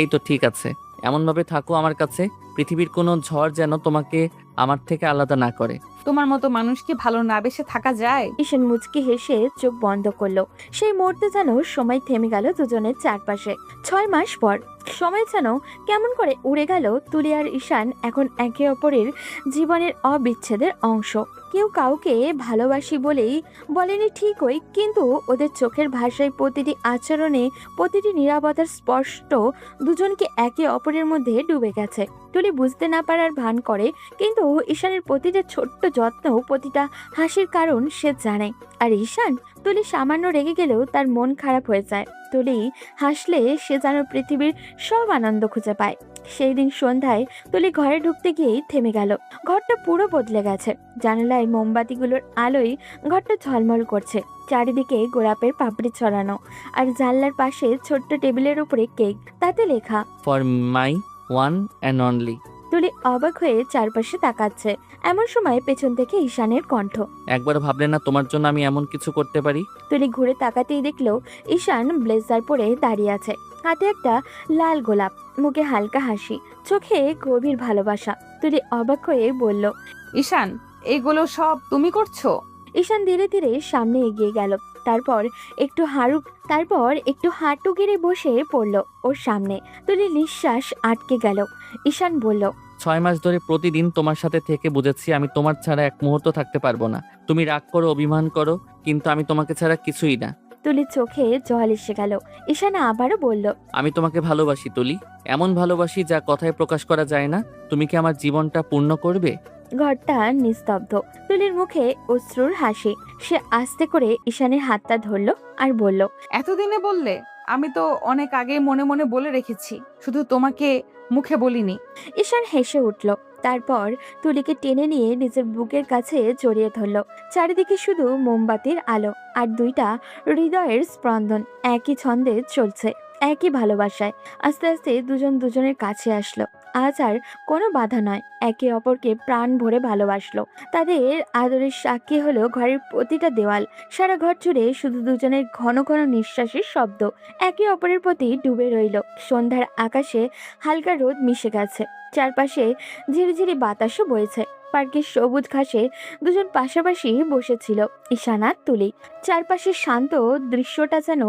এই তো ঠিক আছে, এমনভাবে থাকো আমার কাছে, পৃথিবীর কোনো ঝড় যেন তোমাকে আমার থেকে আলাদা না করে। তোমার মতো মানুষকে ভালো না বেসে থাকা যায়? ঈশান মুচকি হেসে চোখ বন্ধ করলো। সেই মুহূর্তে যেন সময় থেমে গেল দুজনের চারপাশে। 6 মাস পর সময় যেন কেমন করে উড়ে গেল। তুলি আর ঈশান এখন একে অপরের জীবনের অবিচ্ছেদের অংশ। কেউ কাউকে ভালোবাসি বলেই বলেনি ঠিকই, কিন্তু ওদের চোখের ভাষায়, প্রতিটি আচরণে, প্রতিটি নীরবতার স্পষ্ট দুজনকে একে অপরের মধ্যে ডুবে গেছে। তুলি বুঝতে না পারার ভান করে, কিন্তু ঈশানের প্রতিটা ছোট্ট যত্ন, প্রতিটা হাসির কারণ সে জানে। আর ঈশান, তুলি সামান্য রেগে গেলেও তার মন খারাপ হয়ে যায়। তুলি হাসলে সে যেন পৃথিবীর সব আনন্দ খুঁজে পায়। সেই দিন সন্ধ্যায় তুলি ঘরে ঢুকতে গিয়েই থেমে গেল। ঘরটা পুরো বদলে গেছে। জানালায় মোমবাতিগুলোর আলোয় ঘরটা ঝলমল করছে। চারিদিকে গোলাপের পাপড়ি ছড়ানো, আর জানলার পাশে ছোট্ট টেবিলের উপরে কেক, তাতে লেখা for my one and only. তুলি অবাক হয়ে চারপাশে তাকাচ্ছে। এমন সময় পেছন থেকে ঈশানের কণ্ঠ, একবার ভাবলে না তোমার জন্য আমি এমন কিছু করতে পারি? তুলি ঘুরে তাকাতেই দেখলো ঈশান ব্লেজার পরে দাঁড়িয়ে আছে, হাতে একটা লাল গোলাপ, মুখে হালকা হাসি, চোখে গভীর ভালোবাসা। তুলি অবাক হয়ে বলল, ঈশান, এগুলো সব তুমি করছো? ঈশান ধীরে ধীরে সামনে এগিয়ে গেল। তারপর একটু হাঁটু গেড়ে বসে পড়লো ওর সামনে। তুলি নিঃশ্বাস আটকে গেল। ঈশান বলল, 6 মাস ধরে প্রতিদিন তোমার সাথে থেকে বুঝেছি আমি তোমার ছাড়া এক মুহূর্ত থাকতে পারবো না। তুমি রাগ করো, অভিমান করো, কিন্তু আমি তোমাকে ছাড়া কিছুই না। তুলির চোখে জল এসে গেল। ঈশান আবারও বলল, আমি তোমাকে ভালোবাসি তুলি, এমন ভালোবাসি যা কথায় প্রকাশ করা যায় না। তুমি কি আমার জীবনটা পূর্ণ করবে? ঘরটা নিস্তব্ধ। তুলির মুখে অশ্রুর হাসি। সে আস্তে করে ঈশানের হাতটা ধরলো আর বলল, এতদিনে বললে? আমি তো অনেক আগে মনে মনে বলে রেখেছি, শুধু তোমাকে মুখে বলিনি। ঈশান হেসে উঠল। তারপর তুলিকে টেনে নিয়ে নিজের বুকের কাছে জড়িয়ে ধরল। চারিদিকে শুধু মোমবাতির আলো আর দুইটা হৃদয়ের স্পন্দন একই ছন্দে চলছে, একই ভালোবাসায়। আস্তে আস্তে দুজন দুজনের কাছে আসলো। আজ আর কোনো বাধা নয়, একে অপরকে প্রাণ ভরে ভালোবাসলো। তাদের আদরের সাক্ষী হলো ঘরের প্রতিটা দেওয়াল। সারা ঘর জুড়ে শুধু দুজনের ঘন ঘন নিঃশ্বাসের শব্দ একে অপরের প্রতি ডুবে রইল। সন্ধ্যার আকাশে হালকা রোদ মিশে গেছে, চারপাশে ঝিরিঝিরি বাতাসও বইছে। পার্কের সবুজ ঘাসে দুজন পাশাপাশি বসেছিল, ঈশান আর তুলি। চারপাশের শান্ত দৃশ্যটা যেন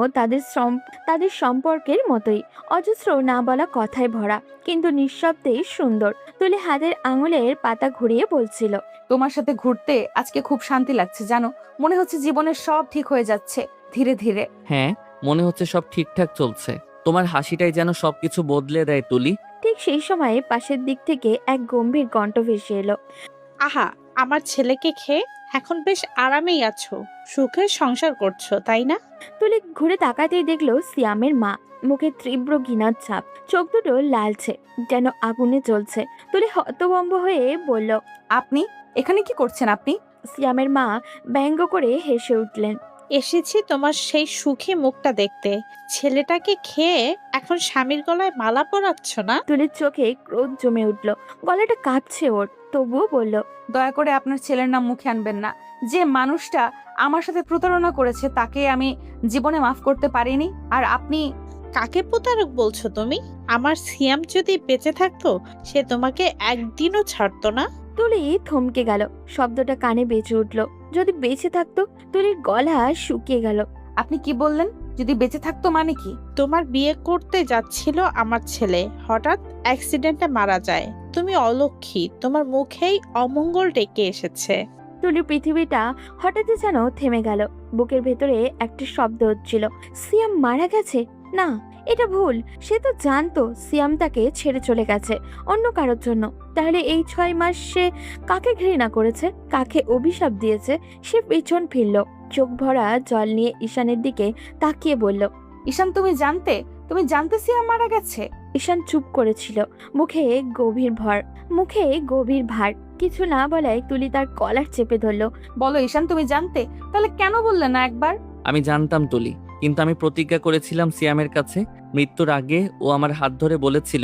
তাদের সম্পর্কের মতোই, অজস্র না বলা কথায় ভরা, কিন্তু নিঃশব্দেই সুন্দর। তুলি হাতের আঙুলের পাতা ঘুরিয়ে বলছিল, তোমার সাথে ঘুরতে আজকে খুব শান্তি লাগছে জানো, মনে হচ্ছে জীবনের সব ঠিক হয়ে যাচ্ছে ধীরে ধীরে। হ্যাঁ, মনে হচ্ছে সব ঠিকঠাক চলছে। তোমার হাসিটাই যেন সবকিছু বদলে দেয় তুলি। ঠিক সেই সময় পাশের দিক থেকে এক গম্ভীর কণ্ঠ ভেসে এলো। আহা, আমার ছেলেকে খেয়ে এখন বেশ আরামেই আছো, সুখে সংসার করছো, তাই না? তুলি ঘুরে তাকাতেই দেখলো সিয়ামের মা, মুখে তীব্র ঘৃণার ছাপ, চোখ দুটো লালছে, যেন আগুনে জ্বলছে। তুলি হতভম্ব হয়ে বলল, আপনি এখানে কি করছেন আপনি? সিয়ামের মা ব্যঙ্গ করে হেসে উঠলেন। এসেছি তোমার সেই সুখী মুখটা দেখতে। ছেলেটাকে খেয়ে এখন স্বামীর গলায় মালা পরাচ্ছ না? তুলির চোখে ক্রোধ জমে উঠল, গলাটা কাঁপছে ওর, তবুও বলল, দয়া করে আপনার ছেলের নাম মুখে আনবেন না। যে মানুষটা আমার সাথে প্রতারণা করেছে তাকে আমি জীবনে মাফ করতে পারিনি, আর আপনি কাকে প্রতারক বলছো তুমি? আমার সিয়াম যদি বেঁচে থাকতো সে তোমাকে একদিনও ছাড়তো না। তুলি থমকে গেল, শব্দটা কানে বেঁচে উঠল। যদি বেঁচে থাকতো? তুলির গলা শুকিয়ে গেল। আপনি কি বললেন? যদি বেঁচে থাকতো মানে কি? তোমার বিয়ে করতে যাচ্ছিল আমার ছেলে, হঠাৎ অ্যাক্সিডেন্টে মারা যায়। তুমি অলক্ষী, তোমার মুখেই অমঙ্গল ডেকে এসেছে। তুলির পৃথিবীটা হঠাৎই যেন থেমে গেল। বুকের ভেতরে একটা শব্দ হচ্ছিল, সিয়াম মারা গেছে? না, এটা ভুল। সে তো জানতো সিয়াম তাকে ছেড়ে চলে গেছে অন্য কারোর জন্য। তাহলে এই 6 মাস সে কাকে ঘৃণা করেছে, কাকে অভিশাপ দিয়েছে? সে পিছন ফিরল, চোখ ভরা জল নিয়ে ঈশানের দিকে তাকিয়ে বলল, ঈশান তুমি জানতে সিয়াম মারা গেছে? ঈশান চুপ করেছিল, মুখে গভীর ভার। কিছু না বলায় তুলি তার কলার চেপে ধরলো। বলো ঈশান, তুমি জানতে? তাহলে কেন বললে না একবার? আমি জানতাম তুলি, কিন্তু আমি প্রতিজ্ঞা করেছিলাম সিয়ামের কাছে। মৃত্যুর আগে ও আমার হাত ধরে বলেছিল,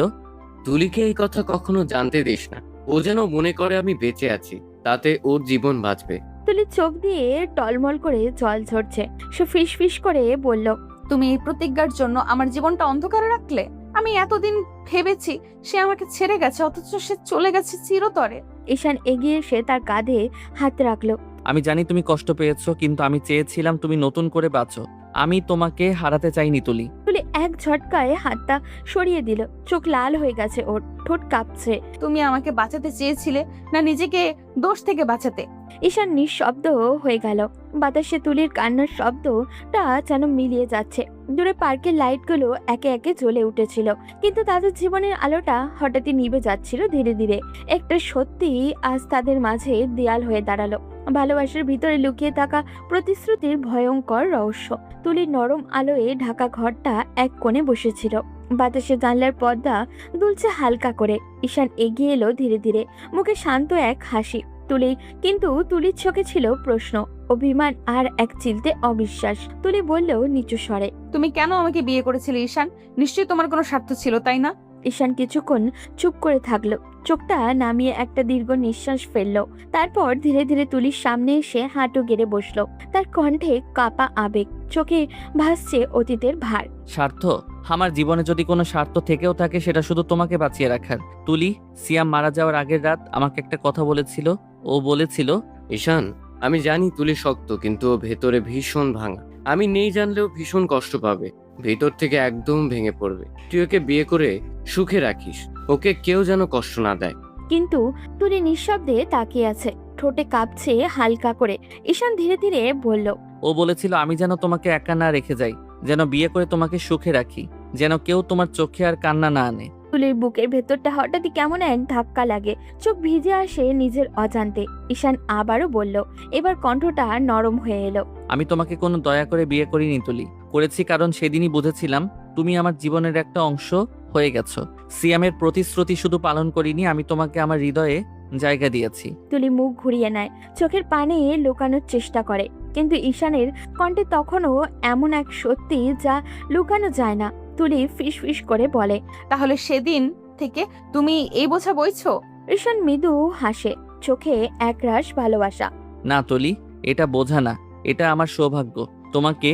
তুলিকে এই কথা কখনো জানতে দিস না। ও যেন মনে করে আমি বেঁচে আছি, তাতে ওর জীবন বাঁচবে। তুলির চোখ দিয়ে টলমল করে জল ঝরছে। সে ফিস ফিস করে বলল, তুমি এই প্রতিজ্ঞার জন্য আমার জীবনটা অন্ধকারে রাখলে? আমি এতদিন ভেবেছি সে আমাকে ছেড়ে গেছে, অথচ সে চলে গেছে চিরতরে। ঈশান এগিয়ে এসে তার কাঁধে হাত রাখলো। আমি জানি তুমি কষ্ট পেয়েছো, কিন্তু আমি চেয়েছিলাম তুমি নতুন করে বাঁচো। আমি তোমাকে হারাতে চাইনি তুলি। তুলি এক ঝটকায় হাতটা সরিয়ে দিল, চোখ লাল হয়ে গেছে ওর, ঠোঁট কাঁপছে। তুমি আমাকে বাঁচাতে চেয়েছিলে না নিজেকে দোষ থেকে বাঁচাতে? ঈশান নিঃশব্দ হয়ে গেল। বাতাসে তুলির কান্নার শব্দটা যেন মিলিয়ে যাচ্ছে। দূরে পার্কের লাইটগুলো একে একে জ্বলে উঠেছিল, কিন্তু তাদের জীবনের আলোটা হঠাৎই নিভে যাচ্ছিল ধীরে ধীরে। একটা সত্যি আজ তাদের মাঝে দেয়াল হয়ে দাঁড়ালো, ভালোবাসার ভিতরে লুকিয়ে থাকা প্রতিশ্রুতির ভয়ঙ্কর রহস্য। তুলির নরম আলোয় ঢাকা ঘরটা এক কোণে বসেছিল, বাতাসে জানলার পর্দা দুলছে হালকা করে। ঈশান এগিয়ে এলো ধীরে ধীরে, মুখে শান্ত এক হাসি। কিন্তু তুলির চোখে ছিল প্রশ্ন, অভিমান আর এক চিলতে অবিশ্বাস। তুলি বলল নিচু স্বরে, তুমি কেন আমাকে বিয়ে করেছিলে ঈশান? নিশ্চয়ই তোমার কোনো স্বার্থ ছিল, তাই না? ঈশান কিছুক্ষণ চুপ করে থাকলো, চোখটা নামিয়ে একটা দীর্ঘ নিঃশ্বাস ফেললো। তারপর ধীরে ধীরে তুলির সামনে এসে হাঁটু গেড়ে বসলো। তার কণ্ঠে কাপা আবেগ, চোখে ভাসছে অতীতের ভার। স্বার্থ? আমার জীবনে যদি কোনো স্বার্থ থেকেও থাকে সেটা শুধু তোমাকে বাঁচিয়ে রাখার। তুলি, সিয়াম মারা যাওয়ার আগের রাত আমাকে একটা কথা বলেছিল। ও বলেছিল, ঈশান, আমি জানি তুলি শক্ত, কিন্তু ও ভেতরে ভীষণ ভাঙা। আমি নেই জানলেও ভীষণ কষ্ট পাবে, ভেতর থেকে একদম ভেঙে পড়বে। তুই ওকে বিয়ে করে সুখে রাখিস, ওকে কেউ যেন কষ্ট না দেয়। কিন্তু তুলি নিঃশব্দে তাকিয়ে আছে, ঠোঁটে কাঁপছে হালকা করে। ঈশান ধীরে ধীরে বলল, ও বলেছিল আমি যেন তোমাকে একা না রেখে যাই, যেন বিয়ে করে তোমাকে সুখে রাখি, যেন কেউ তোমার চোখে আর কান্না না আনে। তুলির বুকের ভেতরটা হঠাৎই কেমন এক ধাক্কা লাগে, চোখ ভিজে আসে নিজের অজান্তে। ঈশান আবারও বলল, এবার কণ্ঠটা নরম হয়ে এলো, আমি তোমাকে কোনো দয়া করে বিয়ে করিনি তুলি, করেছি কারণ সেদিনই বুঝেছিলাম তুমি আমার জীবনের একটা অংশ হয়ে গেছো। সিয়ামের প্রতিশ্রুতি শুধু পালন করিনি, আমি তোমাকে আমার হৃদয়ে জায়গা দিয়েছি। তুলি মুখ ঘুরিয়ে নেয়, চোখের পানে লুকানোর চেষ্টা করে, কিন্তু ঈশানের কণ্ঠে তখনও এমন এক সত্যি যা লুকানো যায় না। তুলি ফিস ফিস করে বলে, তাহলে সেদিন থেকে তুমি এই বোঝা বইছো? ঈশান মৃদু হাসে, চোখে একরাশ ভালোবাসা। না তুলি, এটা বোঝা না, এটা আমার সৌভাগ্য। তোমাকে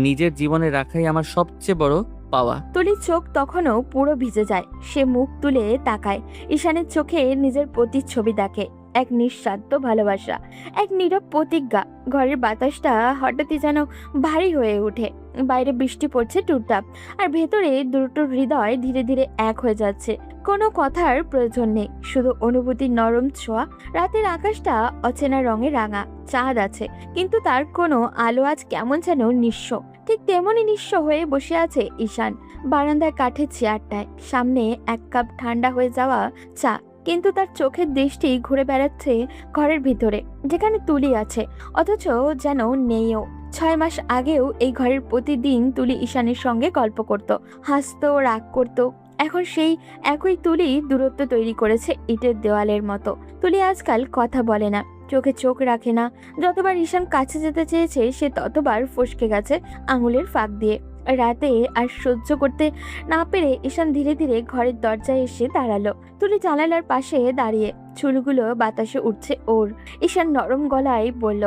নিজের জীবনে রাখাই আমার সবচেয়ে বড় পাওয়া। তুলির চোখ তখনও পুরো ভিজে যায়। সে মুখ তুলে তাকায়, ঈশানের চোখে নিজের প্রতিচ্ছবি দেখে, এক নিঃস্বার্থ ভালোবাসা, এক নীরব প্রতিজ্ঞা। ঘরের বাতাসটা হঠাৎই যেন ভারী হয়ে ওঠে। বাইরে বৃষ্টি পড়ছে টুপটাপ, আর ভেতরে দুটো হৃদয় ধীরে ধীরে এক হয়ে যাচ্ছে। কোনো কথার প্রয়োজন নেই, শুধু অনুভূতির নরম ছোঁয়া। রাতের আকাশটা অচেনা রঙে রাঙা, চাঁদ আছে, কিন্তু তার কোনো আলো আজ কেমন যেন নিঃস্ব। ঠিক তেমনই নিঃস্ব হয়ে বসে আছে ঈশান বারান্দায় কাঠের চেয়ারটায়, সামনে এক কাপ ঠান্ডা হয়ে যাওয়া চা। কিন্তু তার চোখের দৃষ্টি ঘুরে বেড়াচ্ছে ঘরের ভিতরে, যেখানে তুলি আছে, অথচ যেন নেইও। 6 মাস আগেও এই ঘরের প্রতিদিন তুলি ঈশানের সঙ্গে গল্প করত, হাসতো, রাগ করত। এখন সেই একই তুলি দূরত্ব তৈরি করেছে ইটের দেওয়ালের মতো। তুলি আজকাল কথা বলে না, চোখে চোখ রাখে না। যতবার ঈশান কাছে যেতে চেয়েছে সে ততবার ফসকে গেছে আঙুলের ফাঁক দিয়ে। রাতে আর সহ্য করতে না পেরে ঈশান ধীরে ধীরে ঘরের দরজায় এসে দাঁড়ালো। তুলি জানালার পাশে দাঁড়িয়ে, চুলগুলো বাতাসে উঠছে ওর। ঈশান নরম গলায় বলল,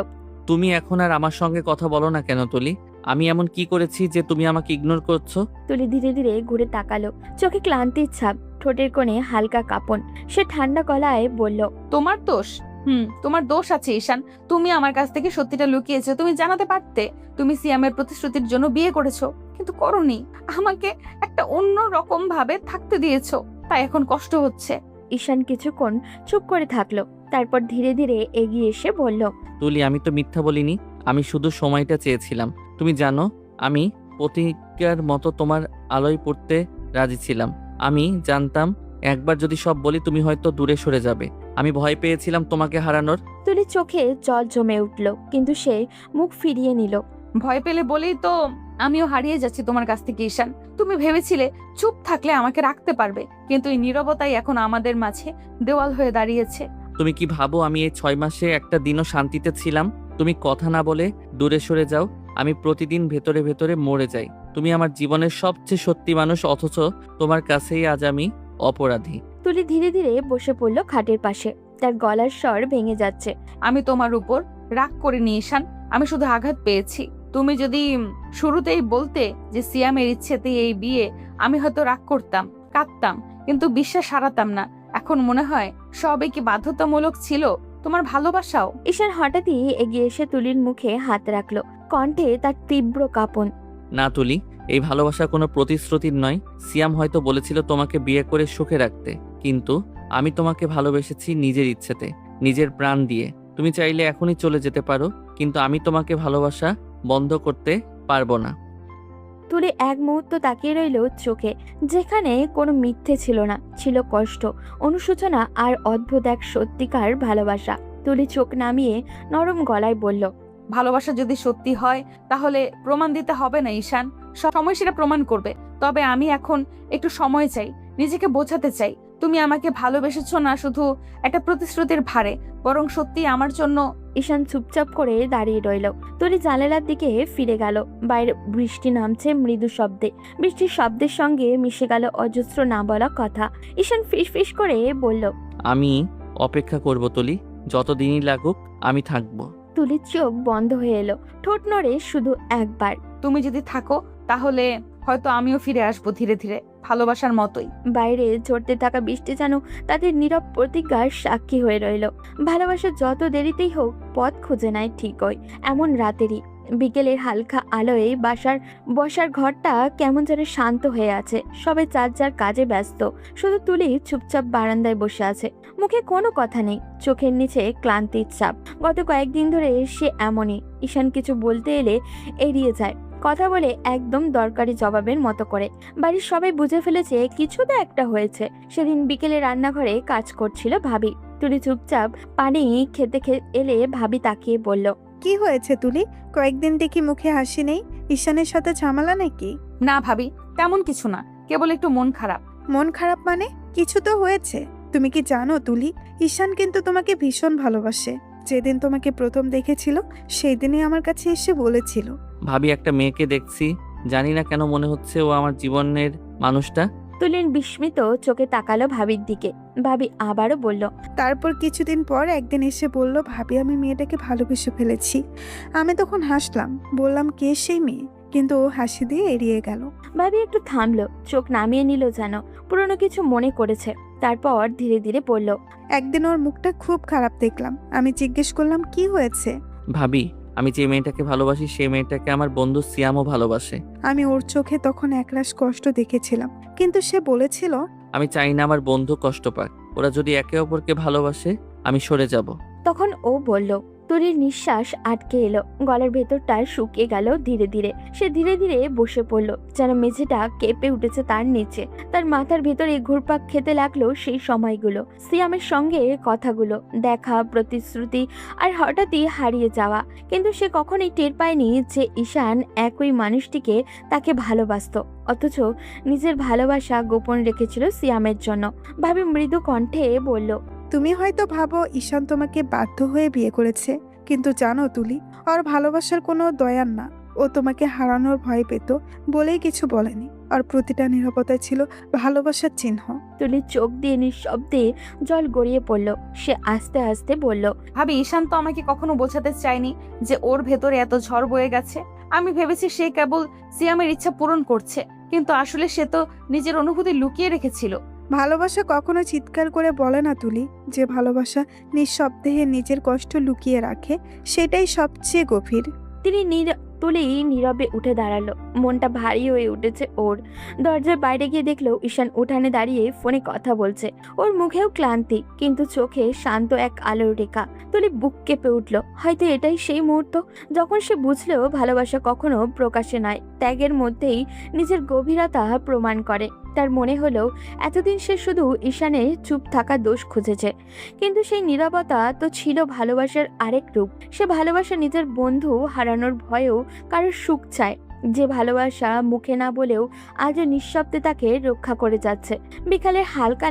তুমি এখন আর আমার সঙ্গে কথা বলো না কেন তুলি? আমি এমন কি করেছি যে তুমি আমাকে ইগনোর করছো? তুলি ধীরে ধীরে ঘুরে তাকালো, চোখে ক্লান্তির ছাপ, ঠোঁটের কোণে হালকা কাঁপন। সে ঠান্ডা গলায় বলল, তোমার দোষ। তোমার দোষ আছে ঈশান। তুমি আমার কাছ থেকে সত্যিটা লুকিয়েছো। তুমি জানাতে পারতে। তুমি সিয়ামের প্রতিশ্রুতির জন্য বিয়ে করেছো, কিন্তু করোনি। আমাকে একটা অন্য রকম ভাবে থাকতে দিয়েছো, তাই এখন কষ্ট হচ্ছে। ঈশান কিছুক্ষণ চুপ করে থাকলো, তারপর ধীরে ধীরে এগিয়ে এসে বলল, তুলি, আমি তো মিথ্যা বলিনি। আমি শুধু সময়টা চেয়েছিলাম। তুমি জানো, আমি প্রতিজ্ঞার মতো তোমার আলোয় পড়তে রাজি ছিলাম। আমি জানতাম একবার যদি সব বলি তুমি হয়তো দূরে সরে যাবে। আমি ভয় পেয়েছিলাম তোমাকে হারানোর। তুলির চোখে জল জমে উঠল, কিন্তু সে মুখ ফিরিয়ে নিল। ভয় পেলে বলেই তো আমিও হারিয়ে যাচ্ছি তোমার কাছ থেকে ঈশান। তুমি ভেবেছিলে চুপ থাকলে আমাকে রাখতে পারবে, কিন্তু এই নীরবতাই এখন আমাদের মাঝে দেওয়াল হয়ে দাঁড়িয়েছে। তুমি কি ভাবো আমি এই 6 মাসে একটা দিনও শান্তিতে ছিলাম? তুমি কথা না বলে দূরে সরে যাও, আমি প্রতিদিন ভেতরে ভেতরে মরে যাই। তুমি আমার জীবনের সবচেয়ে সত্যি মানুষ, অথচ তোমার কাছেই আজ আমি অপরাধী। তুলি ধীরে ধীরে বসে পড়ল খাটের পাশে, তার গলার স্বর ভেঙে যাচ্ছে। আমি তোমার উপর রাগ করিনি ঈশান, আমি শুধু আঘাত পেয়েছি। তুমি যদি শুরুতেই বলতে যে সিয়ামের ইচ্ছেতেই এই বিয়ে, আমি হয়তো রাগ করতাম, কাঁদতাম, কিন্তু বিশ্বাস হারাতাম না। এখন মনে হয় সবই কি বাধ্যতামূলক ছিল? তোমার ভালোবাসাও। ঈশান হঠাৎই এগিয়ে এসে তুলির মুখে হাত রাখলো, কণ্ঠে তার তীব্র কাঁপন। না তুলি, এই ভালোবাসা কোনো প্রতিশ্রুতির নয়। সিয়াম হয়তো বলেছিল তোমাকে বিয়ে করে সুখে রাখতে, কিন্তু আমি তোমাকে ভালোবেসেছি নিজের ইচ্ছেতে, নিজের প্রাণ দিয়ে। তুমি চাইলে এখনই চলে যেতে পারো, কিন্তু আমি তোমাকে ভালোবাসা বন্ধ করতে পারবো না। তুলি এক মুহূর্ত তাকিয়ে রইল চোখে, যেখানে কোনো মিথ্যে ছিল না, ছিল কষ্ট, অনুশোচনা আর অদ্ভুত এক সত্যিকার ভালোবাসা। তুলি চোখ নামিয়ে নরম গলায় বলল, ভালোবাসা যদি সত্যি হয় তাহলে প্রমাণ দিতে হবে না ঈশান, সময় সেটা প্রমাণ করবে। তবে আমি এখন একটু সময় চাই, নিজেকে বোঝাতে চাই। তুমি আমাকে ভালোবেসেছো না শুধু একটা প্রতিশ্রুতির ভারে, বরং সত্যি আমার জন্য। ঈশান চুপচাপ করে দাঁড়িয়ে রইল। তুলি জানালার দিকে ফিরে গেল। বাইরে বৃষ্টি নামছে মৃদু শব্দে, বৃষ্টির শব্দের সঙ্গে মিশে গেল অজস্র না বলা কথা। ঈশান ফিস করে বলল, আমি অপেক্ষা করব তুলি, যতদিনই লাগুক আমি থাকবো। তুলির চোখ বন্ধ হয়ে এলো, ঠোঁট নড়ে শুধু একবার। তুমি যদি থাকো তাহলে হয়তো আমিও ফিরে আসবো ধীরে ধীরে, ভালোবাসার মতোই। বাইরে ঝরতে থাকা বৃষ্টি যেন তাদের নীরব প্রতিজ্ঞার সাক্ষী হয়ে রইল। ভালোবাসা যত দেরিতেই হোক পথ খুঁজে নেয় ঠিকই। এমন রাতেরই বিকেলের হালকা আলোয় বসার ঘরটা কেমন যেন শান্ত হয়ে আছে। সবাই যার যার কাজে ব্যস্ত, শুধু তুলি চুপচাপ বারান্দায় বসে আছে, মুখে কোনো কথা নেই, চোখের নিচে ক্লান্তির চাপ। গত কয়েকদিন ধরে সে এমনই। ঈশান কিছু বলতে এলে এড়িয়ে যায়, কথা বলে একদম দরকারি জবাবের মতো করে। বাড়ির সবাই বুঝে ফেলেছে কিছু তো একটা হয়েছে। সেদিন বিকেলে রান্নাঘরে কাজ করছিল ভাবি। তুলি চুপচাপ পানি খেতে এলে ভাবি তাকিয়ে বলল, কি হয়েছে তুলি? কয়েকদিন দেখি মুখে হাসি নেই। ঈশানের সাথে ঝামেলা নাকি? না ভাবি, তেমন কিছু না, কেবল একটু মন খারাপ। মন খারাপ মানে? কিছু তো হয়েছে। তুমি কি জানো তুলি, ঈশান কিন্তু তোমাকে ভীষণ ভালোবাসে। যেদিন তোমাকে প্রথম দেখেছিল সেই দিনই আমার কাছে এসে বলেছিল। ভাবি, একটা মেয়েকে দেখছি, জানি না কেন মনে হচ্ছে ও আমার জীবনের মানুষটা। তুলিন বিস্মিত চোখে তাকালো ভাবির দিকে। ভাবি আবারও বলল, তারপর কিছুদিন পর একদিন এসে বলল, ভাবি আমি মেয়েটাকে ভালোবেসে ফেলেছি। আমি তখন হাসলাম, বললাম কে সেই মেয়ে? কিন্তু ও হাসি দিয়ে এড়িয়ে গেল। ভাবি একটু থামলো, চোখ নামিয়ে নিল যেন পুরনো কিছু মনে করেছে। তারপর ধীরে ধীরে বলল, একদিন ওর মুখটা খুব খারাপ দেখলাম। আমি জিজ্ঞেস করলাম কি হয়েছে। ভাবি, আমি যে মেয়েটাকে ভালোবাসি সেই মেয়েটাকে আমার বন্ধু সিয়ামও ভালোবাসে। আমি ওর চোখে তখন একরাশ কষ্ট দেখেছিলাম, কিন্তু সে বলেছিল আমি চাই না আমার বন্ধু কষ্ট পাক। ওরা যদি একে অপরকে ভালোবাসে আমি সরে যাব। তখন ও বলল। তুলির নিঃশ্বাস আটকে এলো, গলার ভেতরটা শুকিয়ে গেল ধীরে ধীরে। সে ধীরে ধীরে বসে পড়লো, যেন মেঝেটা কেঁপে উঠেছে তার নিচে। তার মাথার ভেতরে ঘুরপাক খেতে লাগলো সেই সময়গুলো, সিয়ামের সঙ্গে কথাগুলো, দেখা, প্রতিশ্রুতি আর হঠাৎই হারিয়ে যাওয়া। কিন্তু সে কখনোই টের পায়নি যে ঈশান একই মানুষটিকে তাকে ভালোবাসতো, অথচ নিজের ভালোবাসা গোপন রেখেছিল সিয়ামের জন্য। ভাবি মৃদু কণ্ঠে বলল, তুমি হয়তো ভাবো ঈশান তোমাকে বাধ্য হয়ে বিয়ে করেছে, কিন্তু জানো তুলি, ওর ভালোবাসার কোনো দয়ার না। ও তোমাকে হারানোর ভয় পেত বলেই কিছু বলেনি। আর প্রতিটা নীরবতায় ছিল ভালোবাসার চিহ্ন। তুলির চোখ দিয়ে নিঃশব্দে জল গড়িয়ে পড়ল। সে আস্তে আস্তে বলল, ভাবি ঈশান তো আমাকে কখনো বোঝাতে চায়নি যে ওর ভেতরে এত ঝড় বয়ে গেছে। আমি ভেবেছি সে কেবল সিয়ামের ইচ্ছা পূরণ করছে, কিন্তু আসলে সে তো নিজের অনুভূতি লুকিয়ে রেখেছিল। ভালোবাসা কখনো চিৎকার করে বলে না তুলি। যে ভালোবাসা নিঃশব্দে নিজের কষ্ট লুকিয়ে রাখে, সেটাই সবচেয়ে গভীর। তুলি নীরবে উঠে দাঁড়ালো, মনটা ভারী হয়ে উঠেছে ওর। দরজার বাইরে গিয়ে দেখলো ঈশান উঠানে দাঁড়িয়ে ফোনে কথা বলছে। ওর মুখেও ক্লান্তি, কিন্তু চোখে শান্ত এক আলোর রেখা। তুলি বুক কেঁপে উঠল। হয়তো এটাই সেই মুহূর্ত যখন সে বুঝলো ভালোবাসা কখনো প্রকাশে নয়, ত্যাগের মধ্যেই নিজের গভীরতা প্রমাণ করে। তার মনে হলো এতদিন সে শুধু ঈশানের চুপ থাকা দোষ খুঁজেছে, কিন্তু সেই নীরবতা তো ছিল ভালোবাসার আরেক রূপ। সে ভালোবাসা নিজের বন্ধু হারানোর ভয়েও কারোর সুখ চায়, যে ভালোবাসা মুখে না বলেও আজও নিঃশব্দে তাকে রক্ষা করে যাচ্ছে। বিকালের হালকা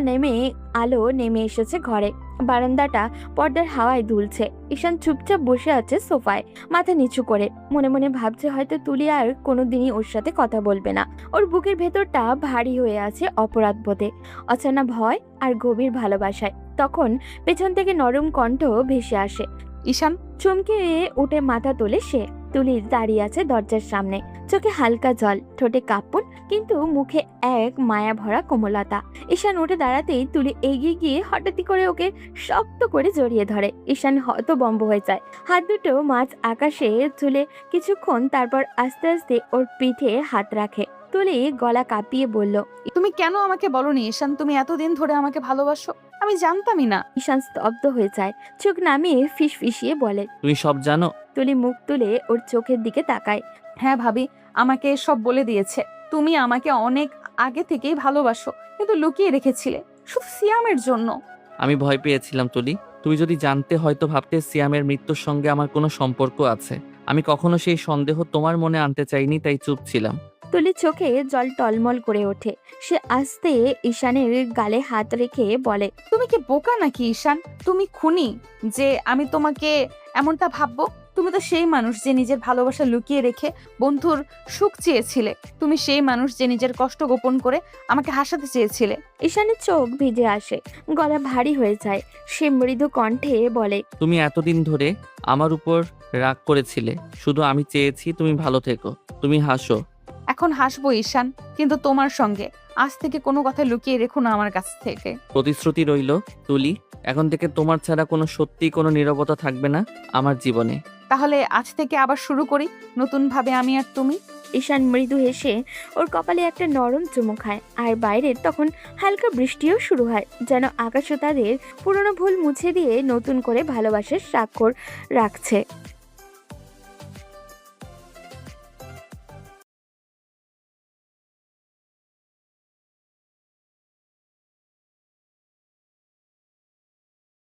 আলো নেমে এসেছে ঘরে। বারান্দাটা পর্দার হাওয়ায় দুলছে। ঈশান চুপচাপ বসে আছে সোফায়, মাথা নিচু করে। মনে মনে ভাবছে হয়তো তুলি আর কোনোদিনই ওর সাথে কথা বলবে না। ওর বুকের ভেতরটা ভারী হয়ে আছে অপরাধ বোধে, অচেনা ভয় আর গভীর ভালোবাসায়। তখন পেছন থেকে নরম কণ্ঠ ভেসে আসে। ঈশান, চমকে উঠে মাথা তোলে সে। তুলি দাঁড়িয়ে আছে দরজার সামনে, চোখে হালকা জল, ঠোঁটে কাঁপন, কিন্তু মুখে এক মায়া ভরা কোমলতা। ঈশান উঠে দাঁড়াতেই তুলি এগিয়ে গিয়ে হঠাৎই করে ওকে শক্ত করে জড়িয়ে ধরে। ঈশান হতভম্ব হয়ে যায়, হাত দুটো মাঝ আকাশে তুলে কিছুক্ষণ, তারপর আস্তে আস্তে ওর পিঠে হাত রাখে। তুলি গলা কাঁপিয়ে বলল, তুমি কেন আমাকে বলনি ঈশান তুমি এতদিন ধরে আমাকে ভালোবাসো? আমি জানতামই না। ঈশান স্তব্ধ হয়ে যায়, চোখ নামিয়ে ফিসফিসিয়ে বলে। তুমি সব জানো? তুলি মুখ তুলে ওর চোখের দিকে তাকায়। হ্যাঁ ভাবি, আমাকে সব বলে দিয়েছে। তুমি আমাকে অনেক আগে থেকেই ভালোবাসো, কিন্তু লুকিয়ে রেখেছিলে শুধু সিয়ামের জন্য। আমি ভয় পেয়েছিলাম তুলি। তুমি যদি জানতে হয়তো ভাবতে সিয়ামের মৃত্যুর সঙ্গে আমার কোনো সম্পর্ক আছে। আমি কখনো সেই সন্দেহ তোমার মনে আনতে চাইনি, তাই চুপ ছিলাম। তুলির চোখে জল টলমল করে ওঠে। সে আস্তে ঈশানের গালে হাত রেখে বলে, তুমি কি বোকা নাকি ঈশান? তুমি খুনি যে আমি তোমাকে এমনটা ভাববো? তুমি তো সেই মানুষ যে নিজের ভালোবাসা লুকিয়ে রেখে বন্ধুর সুখ চেয়েছিলে। তুমি সেই মানুষ যে নিজের কষ্ট গোপন করে আমাকে হাসাতে চেয়েছিলে। ঈশানের চোখ ভিজে আসে, গলা ভারী হয়ে যায়। সে মৃদু কণ্ঠে বলে, তুমি এতদিন ধরে আমার উপর রাগ করেছিলে, শুধু আমি চেয়েছি তুমি ভালো থেকো। তুমি হাসো। এখন হাসবো ঈশান, কিন্তু তোমার সঙ্গে। আজ থেকে কোনো কথা লুকিয়ে রেখো না আমার কাছ থেকে। প্রতিশ্রুতি রইল তুলি, এখন থেকে তোমার ছাড়া কোনো নীরবতা থাকবে না আমার জীবনে। তাহলে আজ থেকে আবার শুরু করি নতুন ভাবে আমি আর তুমি। ঈশান মৃদু হেসে ওর কপালে একটা নরম চুমু খায়। আর বাইরে তখন হালকা বৃষ্টিও শুরু হয়, যেন আকাশও তাদের পুরনো ভুল মুছে দিয়ে নতুন করে ভালোবাসার স্বাক্ষর রাখছে।